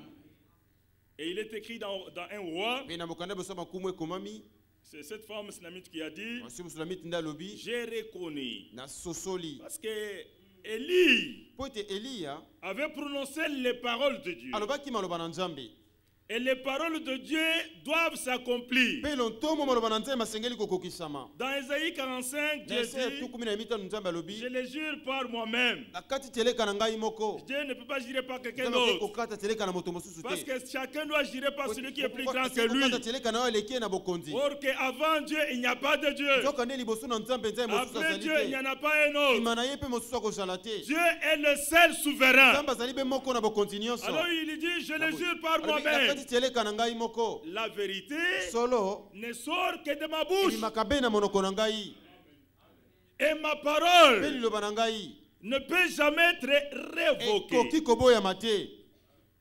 Speaker 4: Et il est écrit dans un roi,
Speaker 5: mpe na mokanda boso makumu ekomami
Speaker 4: c'est cette femme islamite qui a dit,
Speaker 5: mwasi mosulamiti nde alobi
Speaker 4: j'ai reconnu.
Speaker 5: na sosoli
Speaker 4: Parce que Élie
Speaker 5: mpo ete eliya
Speaker 4: avait prononcé les paroles de Dieu.
Speaker 5: alobaki maloba na nzambe
Speaker 4: Et les paroles de Dieu doivent s'accomplir.
Speaker 5: mpe lontomo maloba na nzambe masengeli kokokisama.
Speaker 4: Dans Ésaïe 45,
Speaker 5: na
Speaker 4: Dieu
Speaker 5: ese ya
Speaker 4: dit,
Speaker 5: tuku mina mitano nzambe
Speaker 4: je
Speaker 5: alobi
Speaker 4: les jure par moi-même.
Speaker 5: nakati teleka na ngai moko
Speaker 4: Dieu ne peut pas jurer par quelqu'un
Speaker 5: nzambe akoki
Speaker 4: d'autre.
Speaker 5: kokata teleka na moto mosusu
Speaker 4: Parce
Speaker 5: te.
Speaker 4: que chacun doit jurer par celui qui est plus grand que
Speaker 5: Kokata
Speaker 4: lui.
Speaker 5: teleka na oyo aleki ye na bokonzi.
Speaker 4: Or qu'avant Dieu, il n'y a pas de Dieu.
Speaker 5: nzoka nde liboso na nzambe nzambe mosusu
Speaker 4: Après
Speaker 5: azali
Speaker 4: Dieu, il n'y
Speaker 5: te.
Speaker 4: en a pas un autre.
Speaker 5: nsima na ye mpe mosusu akozala te.
Speaker 4: Dieu est le seul souverain.
Speaker 5: nzambe azali mpe moko na bokonzi nyonso.
Speaker 4: Alors il dit, je les jure par
Speaker 5: Alobi,
Speaker 4: moi-même.
Speaker 5: nakati teleka na ngai moko
Speaker 4: La vérité
Speaker 5: solo
Speaker 4: ne sort que de ma bouche.
Speaker 5: ebimaka be na monoko na ngai
Speaker 4: Et ma
Speaker 5: mpe
Speaker 4: parole
Speaker 5: liloba na ngai
Speaker 4: ne peut jamais être révoquée.
Speaker 5: ekoki koboyama te.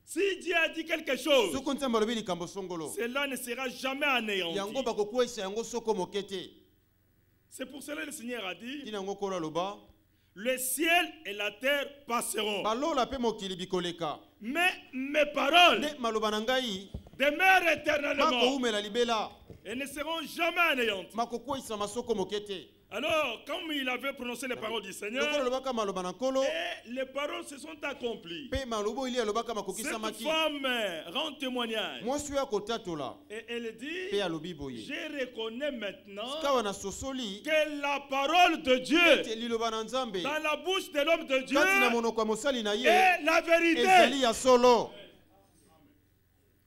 Speaker 4: Si Dieu a dit quelque chose,
Speaker 5: soki nzambe alobi likambo songolo
Speaker 4: cela ne sera jamais
Speaker 5: yango
Speaker 4: anéanti.
Speaker 5: bakokwesa yango soko moke te.
Speaker 4: C'est pour cela que le Seigneur a dit,
Speaker 5: ntina yango kolo aloba
Speaker 4: le ciel et la terre passeront,
Speaker 5: balola mpe mokili bikoleka
Speaker 4: Mais mes paroles
Speaker 5: nde maloba na ngai
Speaker 4: demeurent éternellement
Speaker 5: makoumela libela
Speaker 4: et ne seront jamais anéanties.
Speaker 5: makokweyisa masoko moke te.
Speaker 4: Alors, comme il avait prononcé les paroles du Seigneur,
Speaker 5: lokola alobaka maloba na nkolo
Speaker 4: et les paroles se sont accomplies.
Speaker 5: mpe maloba ili alobaka
Speaker 4: Cette
Speaker 5: makokisamaki
Speaker 4: femme rend témoignage.
Speaker 5: mwasi oyo akotatola
Speaker 4: Et elle dit,
Speaker 5: mpe alobi boye
Speaker 4: je reconnais maintenant
Speaker 5: kawa na sosoli
Speaker 4: que la parole de Dieu
Speaker 5: ete liloba na nzambe
Speaker 4: dans la bouche de l'homme de Dieu
Speaker 5: kati na monoko ya mosali na ye
Speaker 4: est la vérité.
Speaker 5: ezali ya solo.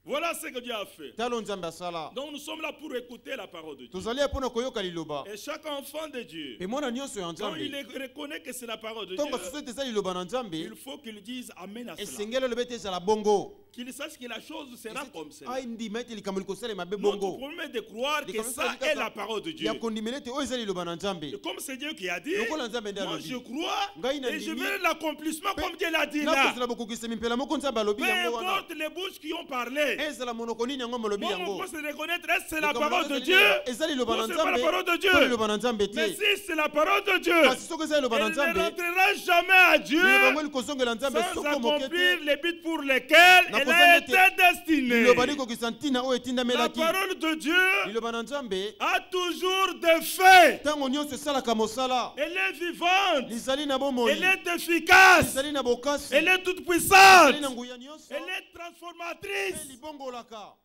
Speaker 4: Voilà ce que Dieu a fait.
Speaker 5: talo nzambe asala.
Speaker 4: Donc nous sommes là pour écouter la parole de Dieu.
Speaker 5: tozali ya mpona koyoka liloba
Speaker 4: Et chaque enfant de Dieu,
Speaker 5: mpe mwana nyonso ya
Speaker 4: quand il
Speaker 5: nzambe
Speaker 4: reconnaît que c'est la parole de Dieu,
Speaker 5: ntongo soso ete eza liloba na nzambe
Speaker 4: il faut qu'il dise Amen à cela.
Speaker 5: esengeli aloba ete ezala bongo
Speaker 4: Qu'il sache que la chose sera comme cela.
Speaker 5: ai ndima ete likambo likosalema be
Speaker 4: Notre
Speaker 5: bongo
Speaker 4: problème est de croire que
Speaker 5: Likambo
Speaker 4: ça
Speaker 5: likosalema
Speaker 4: est la parole de Dieu.
Speaker 5: ya kondimela ete oyo eza liloba na nzambe
Speaker 4: Et comme c'est Dieu qui a dit,
Speaker 5: lokola nzambe nde
Speaker 4: moi je
Speaker 5: alobi
Speaker 4: crois
Speaker 5: Ngai na
Speaker 4: et je
Speaker 5: ndimi.
Speaker 4: veux l'accomplissement comme Dieu l'a dit là.
Speaker 5: nakozela bokokisami mpela moko nzambe alobi
Speaker 4: Peu
Speaker 5: yango wana
Speaker 4: importe les bouches qui ont parlé.
Speaker 5: ezala monoko nini yango malobi
Speaker 4: Moi, mon
Speaker 5: yango
Speaker 4: poste de reconnaître, est-ce que c'est la
Speaker 5: Likambo
Speaker 4: parole de
Speaker 5: ezali-
Speaker 4: Dieu
Speaker 5: eza liloba
Speaker 4: ou
Speaker 5: na
Speaker 4: c'est pas la
Speaker 5: nzambe
Speaker 4: parole de
Speaker 5: to
Speaker 4: Dieu?
Speaker 5: liloba na nzambe
Speaker 4: Mais
Speaker 5: te
Speaker 4: si c'est la parole de Dieu,
Speaker 5: kasi soki eza liloba na
Speaker 4: elle ne
Speaker 5: nzambe
Speaker 4: rentrera jamais à Dieu
Speaker 5: liloba yango likozongela nzambe
Speaker 4: sans
Speaker 5: soko moke
Speaker 4: accomplir
Speaker 5: te
Speaker 4: les buts pour lesquels
Speaker 5: Na
Speaker 4: elle
Speaker 5: kozanga
Speaker 4: a
Speaker 5: ete
Speaker 4: été destinée.
Speaker 5: liloba likokisa ntina oyo
Speaker 4: La
Speaker 5: etindamelaki
Speaker 4: parole de Dieu
Speaker 5: liloba na nzambe
Speaker 4: a toujours des faits.
Speaker 5: ntango nyonso esalaka mosala
Speaker 4: Elle est vivante.
Speaker 5: lizali na bomoi
Speaker 4: Elle est efficace.
Speaker 5: lizali na bokasi
Speaker 4: Elle est toute
Speaker 5: lizali
Speaker 4: puissante.
Speaker 5: na nguya nyonso
Speaker 4: Elle est
Speaker 5: mpe
Speaker 4: transformatrice.
Speaker 5: libongolaka.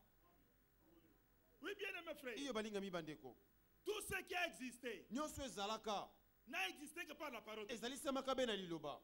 Speaker 4: Oui, bien aimé frère.
Speaker 5: iyo balingami bandeko
Speaker 4: Tout ce qui a existé
Speaker 5: nyonso ezalaka
Speaker 4: n'a existé que par la parole de Dieu.
Speaker 5: ezalisamaka be na liloba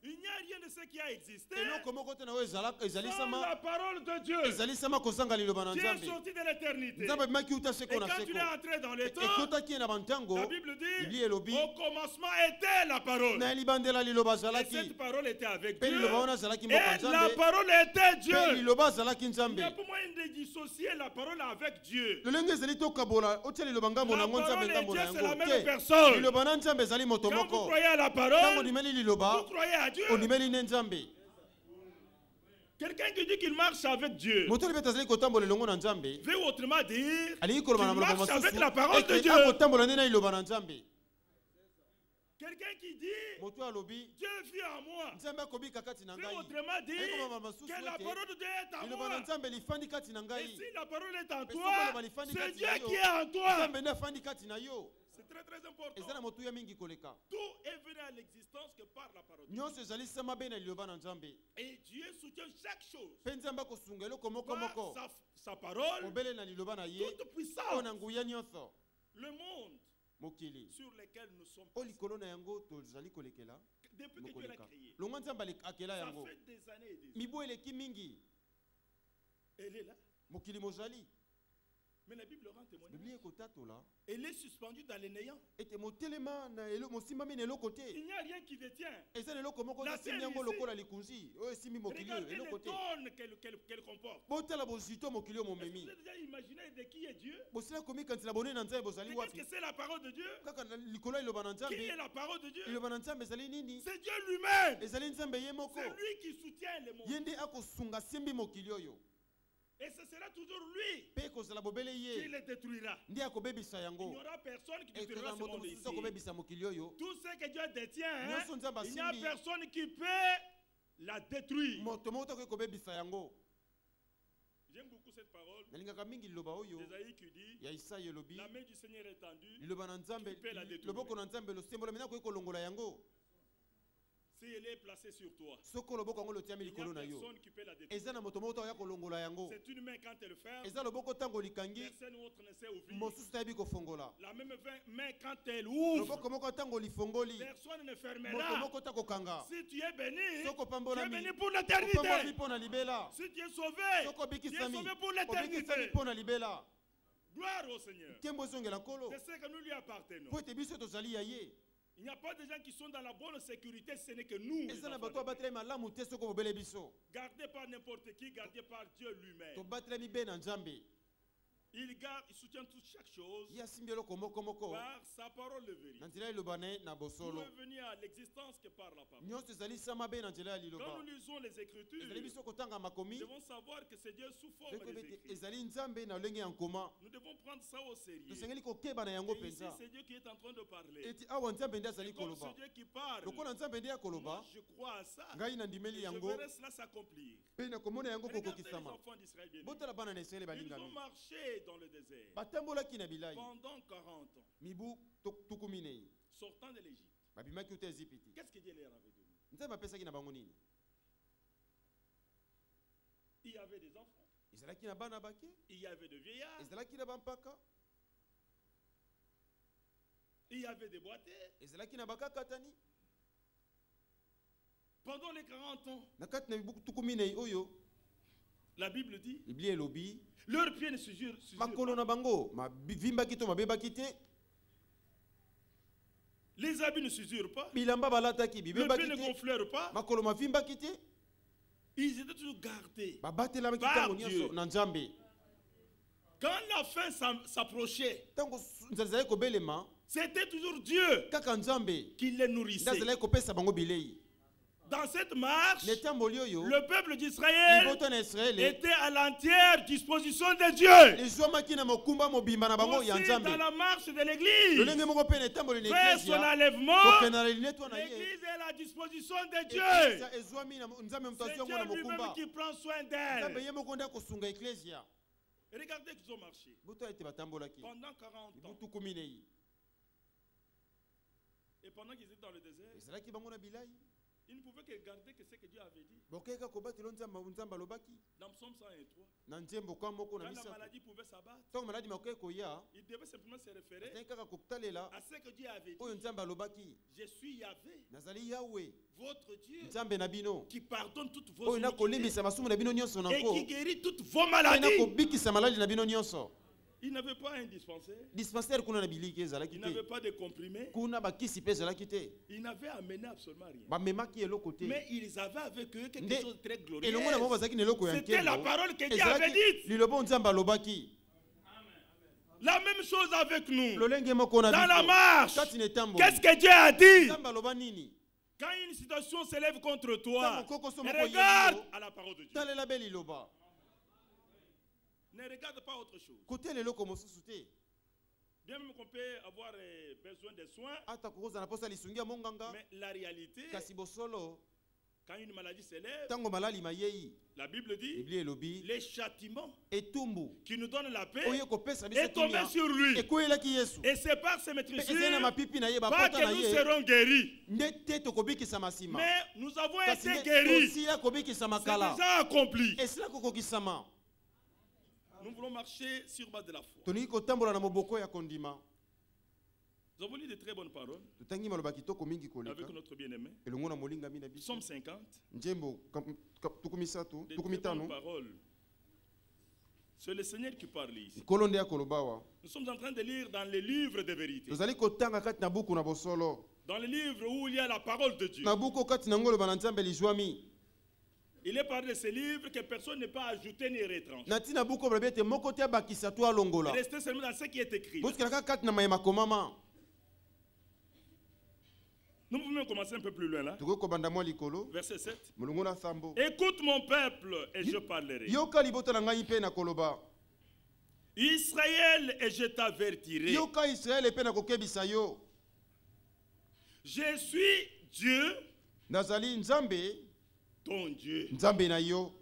Speaker 4: Il n'y a rien de ce qui a existé
Speaker 5: eloko moko te na oyo
Speaker 4: sans la
Speaker 5: ezalisama
Speaker 4: parole de Dieu.
Speaker 5: ezalisama kozanga liloba na
Speaker 4: Dieu est
Speaker 5: nzambe
Speaker 4: sorti de l'éternité.
Speaker 5: nzambe abimaki uta
Speaker 4: Et
Speaker 5: seko na
Speaker 4: quand il est
Speaker 5: seko
Speaker 4: entré dans les temps,
Speaker 5: ekotaki ye na bantango
Speaker 4: la Bible dit,
Speaker 5: biblia elobi
Speaker 4: au commencement était la parole.
Speaker 5: na libandela liloba
Speaker 4: Et cette
Speaker 5: azalaki
Speaker 4: parole était avec
Speaker 5: mpe
Speaker 4: Dieu.
Speaker 5: liloba wana azalaki
Speaker 4: Et
Speaker 5: moko ya
Speaker 4: la
Speaker 5: nzambe
Speaker 4: parole était
Speaker 5: mpe
Speaker 4: Dieu.
Speaker 5: liloba azalaki
Speaker 4: Il
Speaker 5: nzambe
Speaker 4: n'y a pas moyen de dissocier la parole avec Dieu.
Speaker 5: lolenge ezali tokabola otia liloba ngambo
Speaker 4: La
Speaker 5: na yango nzambe
Speaker 4: parole et
Speaker 5: ngambo
Speaker 4: Dieu,
Speaker 5: na
Speaker 4: c'est la
Speaker 5: yango
Speaker 4: même
Speaker 5: te
Speaker 4: personne.
Speaker 5: liloba na nzambe ezali moto
Speaker 4: Quand vous
Speaker 5: moko
Speaker 4: croyez à la
Speaker 5: ntango
Speaker 4: parole,
Speaker 5: ondimeli
Speaker 4: vous
Speaker 5: liloba
Speaker 4: croyez à Dieu.
Speaker 5: ondimeli nde nzambe
Speaker 4: Quelqu'un qui dit qu'il marche avec Dieu
Speaker 5: moto oyo mpe azali kotambola elongo na nzambe
Speaker 4: veut autrement dire
Speaker 5: alingi koloba na
Speaker 4: qu'il
Speaker 5: moloko
Speaker 4: marche avec la
Speaker 5: mosusu
Speaker 4: parole de
Speaker 5: ete
Speaker 4: Dieu.
Speaker 5: akotambola nde na liloba na nzambe.
Speaker 4: Quelqu'un qui dit
Speaker 5: moto alobi
Speaker 4: Dieu vit en moi
Speaker 5: nzambe akobika kati na
Speaker 4: veut
Speaker 5: ngai
Speaker 4: autrement dire
Speaker 5: Ayekoma masusu
Speaker 4: que la
Speaker 5: ete
Speaker 4: parole de Dieu est en
Speaker 5: liloba na
Speaker 4: moi.
Speaker 5: nzambe lifandi kati na
Speaker 4: Et
Speaker 5: ngai
Speaker 4: si la parole est en
Speaker 5: Mais
Speaker 4: toi,
Speaker 5: soki oloba lifandi
Speaker 4: c'est
Speaker 5: kati
Speaker 4: Dieu
Speaker 5: na yo,
Speaker 4: qui est en toi.
Speaker 5: nzambe nde afandi kati na yo
Speaker 4: C'est très très important.
Speaker 5: eza na motuya mingi koleka
Speaker 4: Tout est venu à l'existence que par la parole de Dieu.
Speaker 5: nyonso ezalisama be na liloba na nzambe
Speaker 4: Et Dieu soutient chaque chose
Speaker 5: mpe nzambe akosunga eloko moko
Speaker 4: par
Speaker 5: moko
Speaker 4: sa parole,
Speaker 5: obele na liloba na ye
Speaker 4: toute
Speaker 5: oyo
Speaker 4: puissance.
Speaker 5: na nguya nyonso
Speaker 4: Le monde
Speaker 5: mokili
Speaker 4: sur lequel nous sommes
Speaker 5: oyo likolo na yango tozali kolekela
Speaker 4: depuis que Dieu l'a
Speaker 5: mokoleka
Speaker 4: créé,
Speaker 5: longwa nzambe akela
Speaker 4: ça
Speaker 5: yango
Speaker 4: fait des années et des années.
Speaker 5: mibu eleki mingi
Speaker 4: Elle est là.
Speaker 5: mokili mozali
Speaker 4: Mais la Bible rend témoignage.
Speaker 5: biblia ekotatola
Speaker 4: Elle est suspendue dans les néants.
Speaker 5: ete motelema na mosimbami na eloko te
Speaker 4: Il n'y a rien qui détient.
Speaker 5: eza na eloko moko
Speaker 4: La
Speaker 5: esimbi
Speaker 4: terre
Speaker 5: yango
Speaker 4: ici.
Speaker 5: lokola likunzi oyo esimbi mokili oyo
Speaker 4: Regardez les
Speaker 5: eloko te
Speaker 4: tonnes qu'elle comporte.
Speaker 5: botala bozito mokili oyo
Speaker 4: Est-ce que
Speaker 5: momemi
Speaker 4: vous avez déjà imaginé de qui est Dieu?
Speaker 5: bosila komikanisela bonene na nzambe bozali
Speaker 4: Mais qu'est-ce
Speaker 5: wapi
Speaker 4: que c'est la parole de Dieu?
Speaker 5: kaka na likolo ya liloba na
Speaker 4: Qui est
Speaker 5: nzambe
Speaker 4: la parole de Dieu?
Speaker 5: liloba na nzambe ezali nini
Speaker 4: C'est Dieu lui-même.
Speaker 5: ezali nzambe ye moko
Speaker 4: C'est lui qui soutient le monde.
Speaker 5: ye nde akosunga asimbi mokili oyo
Speaker 4: Et ce sera toujours lui
Speaker 5: mpe ekozala bobele
Speaker 4: qui
Speaker 5: ye
Speaker 4: le détruira.
Speaker 5: nde akobebisa
Speaker 4: Il n'y
Speaker 5: yango
Speaker 4: aura personne qui détruira
Speaker 5: ekoza
Speaker 4: ce
Speaker 5: moto
Speaker 4: monde
Speaker 5: mosusu
Speaker 4: ici.
Speaker 5: akobebisa mokili oyo
Speaker 4: Tout ce que Dieu détient, hein,
Speaker 5: Nyonso nzambe
Speaker 4: il n'y a
Speaker 5: asimbi.
Speaker 4: personne qui peut la détruire.
Speaker 5: moto moko tokoki kobebisa yango
Speaker 4: J'aime beaucoup cette parole
Speaker 5: nalingaka mingi liloba oyo
Speaker 4: d'Ésaïe qui dit
Speaker 5: ya isaya elobi
Speaker 4: la main du Seigneur est tendue.
Speaker 5: liloba na nzambe
Speaker 4: Tu peux la détourner.
Speaker 5: loboko na nzambe losembola mina koki kolongola yango
Speaker 4: Si elle est placée sur toi,
Speaker 5: soki loboko yango lotiami
Speaker 4: il n'y
Speaker 5: likolo
Speaker 4: a
Speaker 5: na yo
Speaker 4: personne qui peut la détruire.
Speaker 5: eza na moto moko oya kolongola yango
Speaker 4: C'est une main quand elle ferme,
Speaker 5: eza loboko ntango likangi
Speaker 4: personne autre ne sait ouvrir.
Speaker 5: mosusu tayebi kofongola
Speaker 4: La même main quand elle ouvre,
Speaker 5: loboko moko ntango lifongoli
Speaker 4: personne ne
Speaker 5: moto
Speaker 4: fermera.
Speaker 5: moko ta kokanga
Speaker 4: Si tu es béni,
Speaker 5: soki
Speaker 4: tu es
Speaker 5: opambolami
Speaker 4: béni pour
Speaker 5: opambolami
Speaker 4: l'éternité.
Speaker 5: mpo na libela
Speaker 4: Si tu es sauvé,
Speaker 5: soki
Speaker 4: tu es
Speaker 5: obikisami
Speaker 4: sauvé pour
Speaker 5: obikisami
Speaker 4: l'éternité.
Speaker 5: mpo na libela
Speaker 4: Gloire au Seigneur.
Speaker 5: nkembo ezongela nkolo
Speaker 4: C'est ce que nous lui appartenons.
Speaker 5: mpo ete biso tozali ya ye
Speaker 4: Il n'y a pas de gens qui sont dans la bonne sécurité, ce n'est que nous. les
Speaker 5: eza na
Speaker 4: enfants
Speaker 5: bato
Speaker 4: de Dieu.
Speaker 5: babatelemi malamu te soki bobele biso
Speaker 4: Gardés par n'importe qui, gardés par Dieu lui-même.
Speaker 5: tobatelemi be na nzambe
Speaker 4: Il garde, il soutient toute chaque chose
Speaker 5: ye asimbi eloko moko
Speaker 4: par sa parole de vérité.
Speaker 5: na nzela eloba na ye na
Speaker 4: Tout
Speaker 5: bosolo
Speaker 4: est venu à l'existence que par la parole.
Speaker 5: nyonso ezalisama be na nzela ya
Speaker 4: Quand
Speaker 5: liloba
Speaker 4: nous lisons les Écritures,
Speaker 5: ezali biso kotanga
Speaker 4: nous
Speaker 5: makomi
Speaker 4: devons savoir que c'est Dieu sous forme
Speaker 5: toyebi
Speaker 4: des
Speaker 5: ete
Speaker 4: Écritures.
Speaker 5: ezali nzambe na lolenge ya nkoma
Speaker 4: Nous devons prendre ça au sérieux.
Speaker 5: tosengeli kokeba na yango
Speaker 4: Et ici,
Speaker 5: mpenza
Speaker 4: c'est Dieu qui est en train de parler.
Speaker 5: eti awa nzambe nde azali
Speaker 4: Comme
Speaker 5: koloba
Speaker 4: c'est Dieu qui parle,
Speaker 5: lokola nzambe nde
Speaker 4: moi
Speaker 5: akoloba
Speaker 4: je crois à ça.
Speaker 5: ngai na
Speaker 4: Et
Speaker 5: ndimeli
Speaker 4: je
Speaker 5: yango
Speaker 4: verrai cela s'accomplir.
Speaker 5: mpe nakomona yango
Speaker 4: Regardez les
Speaker 5: kokokisama
Speaker 4: enfants d'Israël bien aimés.
Speaker 5: botala bana na israele
Speaker 4: Ils ont
Speaker 5: balingami
Speaker 4: marché dans le désert
Speaker 5: batambolaki na bilai
Speaker 4: pendant 40 ans,
Speaker 5: mibu tuku minei
Speaker 4: sortant de l'Égypte.
Speaker 5: babimaki uta ezipiti
Speaker 4: Qu'est-ce que Dieu leur avait donné?
Speaker 5: nzambe apesaki na bango nini
Speaker 4: Il y avait des enfants,
Speaker 5: ezalaki na bana bake
Speaker 4: il y avait des vieillards,
Speaker 5: ezalaki na bampaka
Speaker 4: il y avait des boiteux.
Speaker 5: ezalaki na bakakatani
Speaker 4: Pendant les 40 ans,
Speaker 5: na kati na mibu tuku minei oyo
Speaker 4: la Bible dit,
Speaker 5: biblia elobi
Speaker 4: leurs pieds ne s'usurent
Speaker 5: makolo na bango mavimbaki to mabebaki te
Speaker 4: les habits ne s'usurent pas,
Speaker 5: bilamba balataki
Speaker 4: le pied
Speaker 5: bibebaki
Speaker 4: ne
Speaker 5: te
Speaker 4: gonflèrent pas,
Speaker 5: makolo mavimbaki te
Speaker 4: ils étaient toujours gardés.
Speaker 5: babatelamaki
Speaker 4: Par
Speaker 5: ntango
Speaker 4: Dieu.
Speaker 5: nyonso na nzambe
Speaker 4: Quand la fin s'approchait,
Speaker 5: ntango nzala ezalaki kobelema
Speaker 4: c'était toujours Dieu
Speaker 5: kaka nzambe
Speaker 4: qui les
Speaker 5: nde
Speaker 4: nourrissait.
Speaker 5: azalaki kopesa bango bilei
Speaker 4: Dans cette marche,
Speaker 5: na etamboli oyo
Speaker 4: le peuple d'Israël
Speaker 5: libota na israele
Speaker 4: était à l'entière disposition de Dieu.
Speaker 5: ezwamaki na mokumba mobimba na bango ya
Speaker 4: Aussi dans
Speaker 5: nzambe
Speaker 4: la marche de l'église,
Speaker 5: lolenge moko mpe na etamboli na
Speaker 4: faire son
Speaker 5: eklesia
Speaker 4: enlèvement,
Speaker 5: kokenda na linetwa na ye
Speaker 4: l'église est à la disposition de Dieu.
Speaker 5: eklesia ezwami na nzambe moto
Speaker 4: C'est
Speaker 5: azwi yango na
Speaker 4: Dieu lui-même
Speaker 5: mokumba
Speaker 4: qui prend soin
Speaker 5: nzambe
Speaker 4: d'elle.
Speaker 5: ye moko nde akosunga eklesia
Speaker 4: Regardez qu'ils ont marché
Speaker 5: buto ete batambolaki
Speaker 4: pendant 40 ans.
Speaker 5: butuku minei
Speaker 4: Et pendant qu'ils étaient dans le désert,
Speaker 5: ezalaki bango na bilai
Speaker 4: ils ne pouvaient que garder que ce que Dieu avait dit.
Speaker 5: bokeka kobatela nzambe alobaki
Speaker 4: Dans Psaume 103,
Speaker 5: na nzembo kwa moko na
Speaker 4: quand la
Speaker 5: misato
Speaker 4: maladie pouvait s'abattre,
Speaker 5: ntango maladi makoki koya
Speaker 4: ils devaient simplement se référer
Speaker 5: azalaki kaka kotalela
Speaker 4: à ce que Dieu avait dit.
Speaker 5: oyo nzambe alobaki
Speaker 4: Je suis Yahvé,
Speaker 5: nazali yawe
Speaker 4: votre Dieu,
Speaker 5: nzambe na bino
Speaker 4: qui pardonne toutes vos
Speaker 5: oyo
Speaker 4: iniquités
Speaker 5: nakolimbisa masumu na bino nyonso
Speaker 4: et
Speaker 5: nango
Speaker 4: qui guérit toutes vos
Speaker 5: mpe
Speaker 4: maladies.
Speaker 5: nakobikisa maladi na bino nyonso
Speaker 4: Il n'avait pas un dispensaire,
Speaker 5: dispensaire kuna na biliki ezalaki
Speaker 4: il
Speaker 5: te
Speaker 4: n'avait pas de comprimés,
Speaker 5: kuna bakisi mpe ezalaki te
Speaker 4: il n'avait amené absolument rien.
Speaker 5: bamemaki eloko te
Speaker 4: Mais ils avaient avec eux quelque
Speaker 5: Nde-
Speaker 4: chose de très glorieux.
Speaker 5: elongo na bango bazalaki na eloko ya
Speaker 4: C'était la
Speaker 5: nkembo
Speaker 4: parole que Dieu
Speaker 5: ezalaki
Speaker 4: avait dite.
Speaker 5: liloba oyo nzambe alobaki
Speaker 4: La même chose avec nous.
Speaker 5: lolenge moko na
Speaker 4: Dans la
Speaker 5: biso
Speaker 4: marche,
Speaker 5: kati na etamboli
Speaker 4: qu'est-ce que Dieu a dit?
Speaker 5: nzambe aloba nini
Speaker 4: Quand une situation s'élève contre toi,
Speaker 5: ntango kokoso moko
Speaker 4: regarde
Speaker 5: yeli
Speaker 4: à la parole de Dieu.
Speaker 5: talela be liloba
Speaker 4: Ne regarde pas autre chose.
Speaker 5: kotela eloko mosusu te
Speaker 4: Bien même qu'on peut avoir besoin de soins,
Speaker 5: ata kokozala mposa lisungi ya monganga
Speaker 4: mais la réalité,
Speaker 5: kasi bosolo
Speaker 4: quand une maladie s'élève,
Speaker 5: ntango malali mayei
Speaker 4: la Bible dit,
Speaker 5: biblia elobi
Speaker 4: les châtiments
Speaker 5: etumbu
Speaker 4: qui nous donnent la paix
Speaker 5: oyo ekopesa biso
Speaker 4: est tombé
Speaker 5: etumia
Speaker 4: sur lui.
Speaker 5: ekweyelaki yesu
Speaker 4: Et c'est par ces
Speaker 5: mpe ezali
Speaker 4: maîtrisures
Speaker 5: na mapipi na ye
Speaker 4: pas
Speaker 5: bapota na
Speaker 4: que nous
Speaker 5: ye
Speaker 4: serons guéris.
Speaker 5: nde te tokobikisama nsima
Speaker 4: Mais nous avons
Speaker 5: kasi
Speaker 4: été
Speaker 5: nde
Speaker 4: guéris.
Speaker 5: tosila kobikisama
Speaker 4: C'est
Speaker 5: kala
Speaker 4: déjà accompli.
Speaker 5: esila kokokisama
Speaker 4: Nous voulons marcher sur base de la foi.
Speaker 5: tolingi kotambola na moboko ya kondima
Speaker 4: Nous avons lu de très bonnes paroles
Speaker 5: totangi maloba kitoko mingi koleka
Speaker 4: avec notre bien-aimé.
Speaker 5: elongo na molingami na biso
Speaker 4: Psaume 50,
Speaker 5: njembo tuku misatu
Speaker 4: de
Speaker 5: tuku
Speaker 4: très
Speaker 5: mitano
Speaker 4: bonnes paroles. C'est le Seigneur qui parle ici.
Speaker 5: nkolo nde akoloba awa
Speaker 4: Nous sommes en train de lire dans les livres de vérité.
Speaker 5: tozali kotanga kati na buku na bosolo
Speaker 4: Dans le livre où il y a la parole de Dieu.
Speaker 5: na buku kati na ngo oloba na nzambe lizwami
Speaker 4: Il est parlé de ce livre que personne ne peut ajouter ni retrancher.
Speaker 5: na ntina buku olobi ete moko te abakisa to alongola
Speaker 4: Restez seulement dans ce qui est écrit.
Speaker 5: botikala kaka kati na mayema komama
Speaker 4: Nous pouvons même commencer un peu plus loin là.
Speaker 5: tokoki kobanda mwa likolo
Speaker 4: Verset 7.
Speaker 5: molongo na sambo
Speaker 4: Écoute mon peuple et je parlerai.
Speaker 5: yoka libota na ngai mpe na koloba
Speaker 4: Israël et je t'avertirai.
Speaker 5: yoka israele mpe na kokebisa yo
Speaker 4: Je suis Dieu,
Speaker 5: nazali nzambe
Speaker 4: ton Dieu.
Speaker 5: nzambe na yo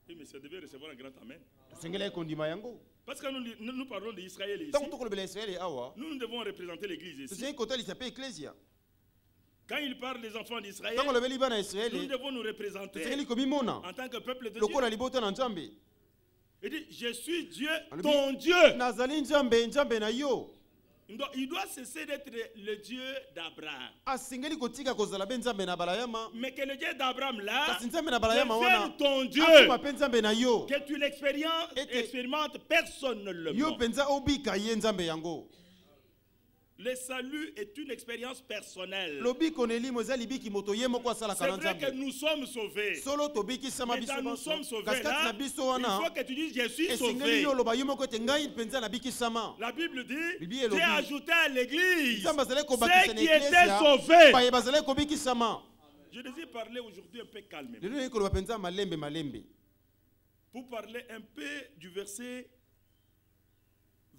Speaker 4: Oui, mais ça devait recevoir un grand amen.
Speaker 5: tosengeli kondima yango
Speaker 4: Parce que nous parlons d'Israël ici.
Speaker 5: ntango tokolobela israele awa
Speaker 4: Nous devons représenter l'église ici.
Speaker 5: tosengi kotalisa mpe eklesia
Speaker 4: Quand il parle des enfants d'Israël,
Speaker 5: ntango olobeli bana ya
Speaker 4: nous
Speaker 5: israele
Speaker 4: devons nous représenter
Speaker 5: tosengeli komimona
Speaker 4: en tant que peuple de Dieu.
Speaker 5: lokola libota na nzambe
Speaker 4: Il dit, je suis Dieu,
Speaker 5: Alobi-
Speaker 4: ton Dieu.
Speaker 5: nazali nzambe nzambe na yo
Speaker 4: Il doit cesser d'être le Dieu d'Abraham.
Speaker 5: asengeli kotika kozala mpe nzambe na balayama
Speaker 4: Mais que le Dieu d'Abraham là,
Speaker 5: kasi nzambe na balayama wana
Speaker 4: devienne ton Dieu.
Speaker 5: akoma mpe nzambe na yo
Speaker 4: Que tu l'expérimentes,
Speaker 5: Et que-
Speaker 4: personne ne le
Speaker 5: yo
Speaker 4: ment.
Speaker 5: mpenza obika ye nzambe yango
Speaker 4: Le salut est une expérience personnelle.
Speaker 5: lobiko na elimo eza libiki moto ye moko asala
Speaker 4: C'est
Speaker 5: kana
Speaker 4: vrai que
Speaker 5: nzambe
Speaker 4: nous sommes sauvés.
Speaker 5: solo tobikisama
Speaker 4: Mais
Speaker 5: biso
Speaker 4: quand nous
Speaker 5: nyonso.
Speaker 4: sommes sauvés
Speaker 5: Kasi kati
Speaker 4: là,
Speaker 5: na biso
Speaker 4: il
Speaker 5: wana
Speaker 4: faut que tu dises je suis
Speaker 5: esengeli
Speaker 4: sauvé.
Speaker 5: yo oloba yo moko ete ngai mpenza nabikisama.
Speaker 4: La Bible dit,
Speaker 5: Bible
Speaker 4: Dieu
Speaker 5: elobi.
Speaker 4: a ajouté à l'église
Speaker 5: Nzambe azali kobakisa
Speaker 4: ceux
Speaker 5: na
Speaker 4: qui étaient
Speaker 5: eklesia
Speaker 4: sauvés.
Speaker 5: baye bazali kobikisama.
Speaker 4: Je désire parler aujourd'hui un peu calmement.
Speaker 5: lelo nayi koloba mpenza malembe malembe
Speaker 4: Pour parler un peu du verset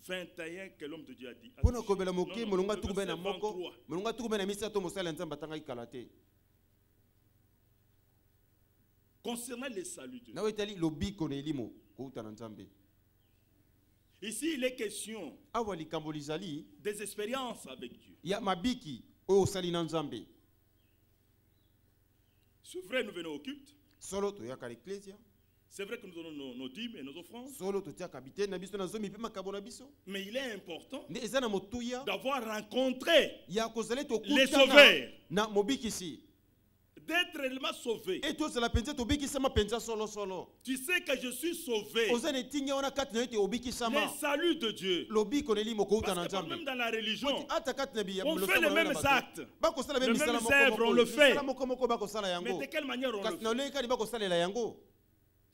Speaker 4: 21 que l'homme de Dieu a dit.
Speaker 5: mpona kobela
Speaker 4: Non,
Speaker 5: moke
Speaker 4: non,
Speaker 5: molongo
Speaker 4: le
Speaker 5: atukubai na
Speaker 4: verset
Speaker 5: moko
Speaker 4: 23.
Speaker 5: molongo atukubai na misato mosala ya nzambe atanga ikala te.
Speaker 4: Concernant les saluts de Dieu.
Speaker 5: nawe etali lobiko na elimo kouta na nzambe.
Speaker 4: Ici, il est question
Speaker 5: awa likambo lizali
Speaker 4: des expériences avec Dieu.
Speaker 5: ya mabiki oyo osali na nzambe.
Speaker 4: C'est vrai, nous venons au culte.
Speaker 5: solo toyaka l'eklesia
Speaker 4: C'est vrai que nous donnons nos dîmes et nos offrandes.
Speaker 5: solo totiaka biteni na biso na zomi mpe makabo na biso.
Speaker 4: Mais il est important
Speaker 5: nde eza na motuya
Speaker 4: d'avoir rencontré,
Speaker 5: ya kozali
Speaker 4: Les
Speaker 5: tokutana
Speaker 4: sauveurs.
Speaker 5: na mobikisi
Speaker 4: d'être réellement sauvé.
Speaker 5: e tozala mpenza tobikisama mpenza solosolo.
Speaker 4: Tu sais que je suis sauvé.
Speaker 5: oza na etinga wana kati na yo ete
Speaker 4: Les
Speaker 5: obikisama
Speaker 4: saluts de Dieu.
Speaker 5: lobiko na elimo kouta na
Speaker 4: Parce que
Speaker 5: nzambe.
Speaker 4: même dans la religion,
Speaker 5: ata kati na
Speaker 4: on fait les mêmes actes.
Speaker 5: bakosala
Speaker 4: Les
Speaker 5: mpe misala
Speaker 4: mêmes œuvres, on le fait.
Speaker 5: misala moko moko bakosala
Speaker 4: Mais
Speaker 5: yango.
Speaker 4: de quelle manière on le
Speaker 5: kasi na
Speaker 4: fait?
Speaker 5: olei kani bakosalela yango.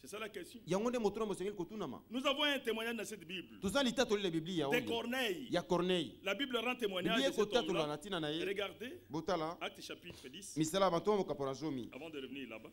Speaker 4: C'est ça la question.
Speaker 5: yango nde moto na mosengeli kotunama.
Speaker 4: Nous avons un témoignage dans cette Bible
Speaker 5: toza litatolela biblia
Speaker 4: de
Speaker 5: oyo
Speaker 4: Corneille.
Speaker 5: ya Corneille.
Speaker 4: La Bible rend témoignage
Speaker 5: biblia
Speaker 4: de cet
Speaker 5: ekotatola
Speaker 4: homme-là.
Speaker 5: na ntina na ye.
Speaker 4: Regardez,
Speaker 5: botala
Speaker 4: Acte chapitre 10,
Speaker 5: misala ya bato mokapo na zomi
Speaker 4: avant de revenir là-bas.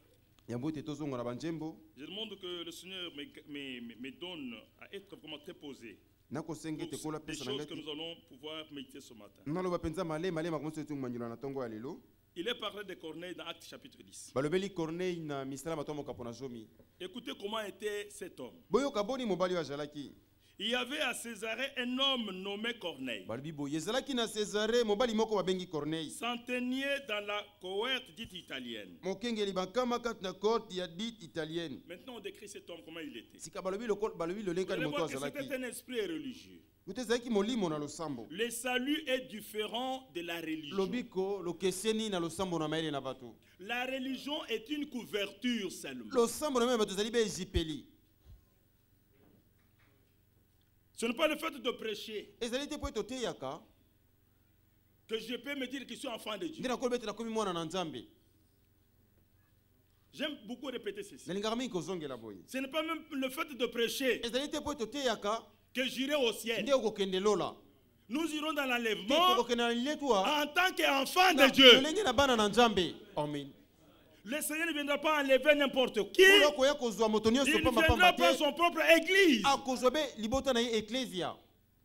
Speaker 5: yango ete tozonga na banjembo.
Speaker 4: Je demande que le Seigneur me donne à être vraiment très posé.
Speaker 5: nakosenga ete kola
Speaker 4: Des
Speaker 5: pesa na
Speaker 4: choses que
Speaker 5: ngai
Speaker 4: nous allons pouvoir méditer ce matin.
Speaker 5: naloba mpenza malema makomoso etumangila na ntongo ya lelo.
Speaker 4: Il est parlé de Corneille dans Acte chapitre 10.
Speaker 5: balobeli Corneille na misala ya bato mokapo na zomi.
Speaker 4: Écoutez comment était cet homme.
Speaker 5: boyoka boni mobali oyo azalaki.
Speaker 4: Il y avait à Césarée un homme nommé Corneille,
Speaker 5: balobi boye ezalaki na Césarée mobali moko babengi Corneille.
Speaker 4: centenier dans la cohorte dite italienne.
Speaker 5: mokengeli bakama kati na cote ya dite italienne.
Speaker 4: Maintenant, on décrit cet homme, comment il était.
Speaker 5: sika balobi lolenge
Speaker 4: Vous
Speaker 5: kani
Speaker 4: allez
Speaker 5: moto
Speaker 4: voir que
Speaker 5: azalaki.
Speaker 4: c'était un esprit religieux.
Speaker 5: ute ezalaki molimo na losambo.
Speaker 4: Le salut est différent de la religion.
Speaker 5: lobiko lokeseni na losambo na mayele na bato.
Speaker 4: La religion est une couverture seulement.
Speaker 5: losambo na mayele na bato ezali be ezipeli.
Speaker 4: Ce n'est pas le fait de prêcher
Speaker 5: ezali te po ete oteyaka
Speaker 4: que je peux me dire que je suis enfant de Dieu.
Speaker 5: nde nakoloba ete nakomi mwana na nzambe.
Speaker 4: J'aime beaucoup répéter ceci.
Speaker 5: nalingaka mingi kozongela boye.
Speaker 4: Ce n'est pas même le fait de prêcher
Speaker 5: ezali te po ete oteyaka
Speaker 4: que j'irai au ciel.
Speaker 5: nde okokende lola.
Speaker 4: Nous irons dans
Speaker 5: te
Speaker 4: l'enlèvement
Speaker 5: okokende na liletwa
Speaker 4: en tant qu'enfant de Dieu.
Speaker 5: lolenge na bana na nzambe. amen.
Speaker 4: Le Seigneur ne viendra pas enlever n'importe qui.
Speaker 5: oyo akoya kozwa moto
Speaker 4: Il
Speaker 5: nyonso
Speaker 4: viendra
Speaker 5: pambapamba
Speaker 4: prendre
Speaker 5: te.
Speaker 4: son propre église.
Speaker 5: akozwa be libota na ye eklesia.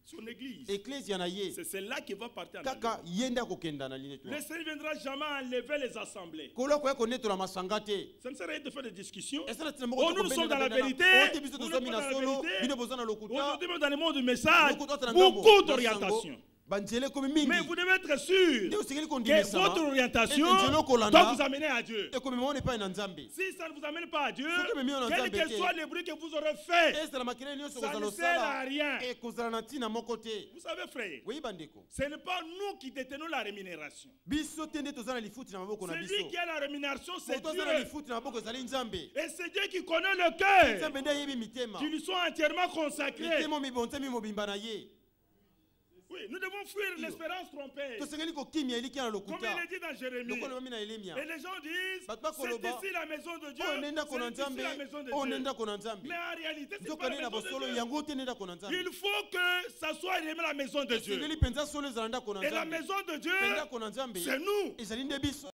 Speaker 4: Son église.
Speaker 5: eklesia na ye
Speaker 4: C'est celle-là qui va partir en
Speaker 5: kaka
Speaker 4: enlèvement.
Speaker 5: ye nde akokenda na liletwa.
Speaker 4: Le Seigneur ne viendra jamais enlever les assemblées.
Speaker 5: kolo akoya konetola masanga te.
Speaker 4: Ça ne sert à rien de faire des discussions.
Speaker 5: Esa na tina
Speaker 4: Oh, nous sommes dans la vérité.
Speaker 5: te biso
Speaker 4: Nous
Speaker 5: tozomi
Speaker 4: sommes
Speaker 5: na
Speaker 4: dans la
Speaker 5: solo
Speaker 4: vérité.
Speaker 5: bino boza na lokuta.
Speaker 4: Aujourd'hui, même dans le monde du message,
Speaker 5: Lokuta ata na ngambo
Speaker 4: beaucoup
Speaker 5: na
Speaker 4: d'orientation.
Speaker 5: sango, banzele komi
Speaker 4: Mais
Speaker 5: mingi.
Speaker 4: vous devez être sûr
Speaker 5: nde osengeli
Speaker 4: que
Speaker 5: kondimisama
Speaker 4: votre orientation
Speaker 5: ete nzela
Speaker 4: doit
Speaker 5: okolanda
Speaker 4: vous amener à Dieu.
Speaker 5: ekomi maona epai na nzambe.
Speaker 4: Si ça ne vous amène pas à Dieu,
Speaker 5: Soki memio na
Speaker 4: quel
Speaker 5: Nzambe
Speaker 4: que
Speaker 5: te.
Speaker 4: soit le bruit que vous aurez fait,
Speaker 5: ezala makelele nyonso
Speaker 4: ça
Speaker 5: kozala
Speaker 4: ne sert à
Speaker 5: osala
Speaker 4: rien.
Speaker 5: ekozala na ntina moko te.
Speaker 4: Vous savez, frère,
Speaker 5: oyi bandeko
Speaker 4: ce n'est pas nous qui détenons la rémunération.
Speaker 5: biso te nde toza na lifuti na maboko na biso.
Speaker 4: Celui qui a la rémunération, c'est
Speaker 5: moto aza na
Speaker 4: Dieu.
Speaker 5: lifuti na maboko ezali nzambe.
Speaker 4: Et c'est Dieu qui connaît le cœur.
Speaker 5: nzambe nde ayebi mitema.
Speaker 4: Qui lui sont entièrement consacrés.
Speaker 5: mitema mibonzami mobimba na ye.
Speaker 4: Oui, nous devons fuir l'espérance trompée.
Speaker 5: tosengeli kokimia eliki ya na
Speaker 4: Comme
Speaker 5: lokuta.
Speaker 4: il est dit dans Jérémie.
Speaker 5: lokolo bami na elemia.
Speaker 4: Et les gens disent,
Speaker 5: Bato bakoloba,
Speaker 4: c'est ici la maison de Dieu.
Speaker 5: oyo nde ndako na
Speaker 4: C'est ici
Speaker 5: nzambe
Speaker 4: la maison de
Speaker 5: oyo nde
Speaker 4: Dieu.
Speaker 5: ndako na nzambe.
Speaker 4: Mais en réalité, c'est pas
Speaker 5: nzokani
Speaker 4: la
Speaker 5: na
Speaker 4: maison de
Speaker 5: bosolo
Speaker 4: Dieu.
Speaker 5: yango te nde ndako na nzambe.
Speaker 4: Il faut que ça soit réellement la maison de Dieu.
Speaker 5: esengeli mpenza solo ezala ndako na
Speaker 4: Et la
Speaker 5: nzambe.
Speaker 4: maison de Dieu,
Speaker 5: mpe ndako na nzambe
Speaker 4: c'est nous.
Speaker 5: ezali nde biso.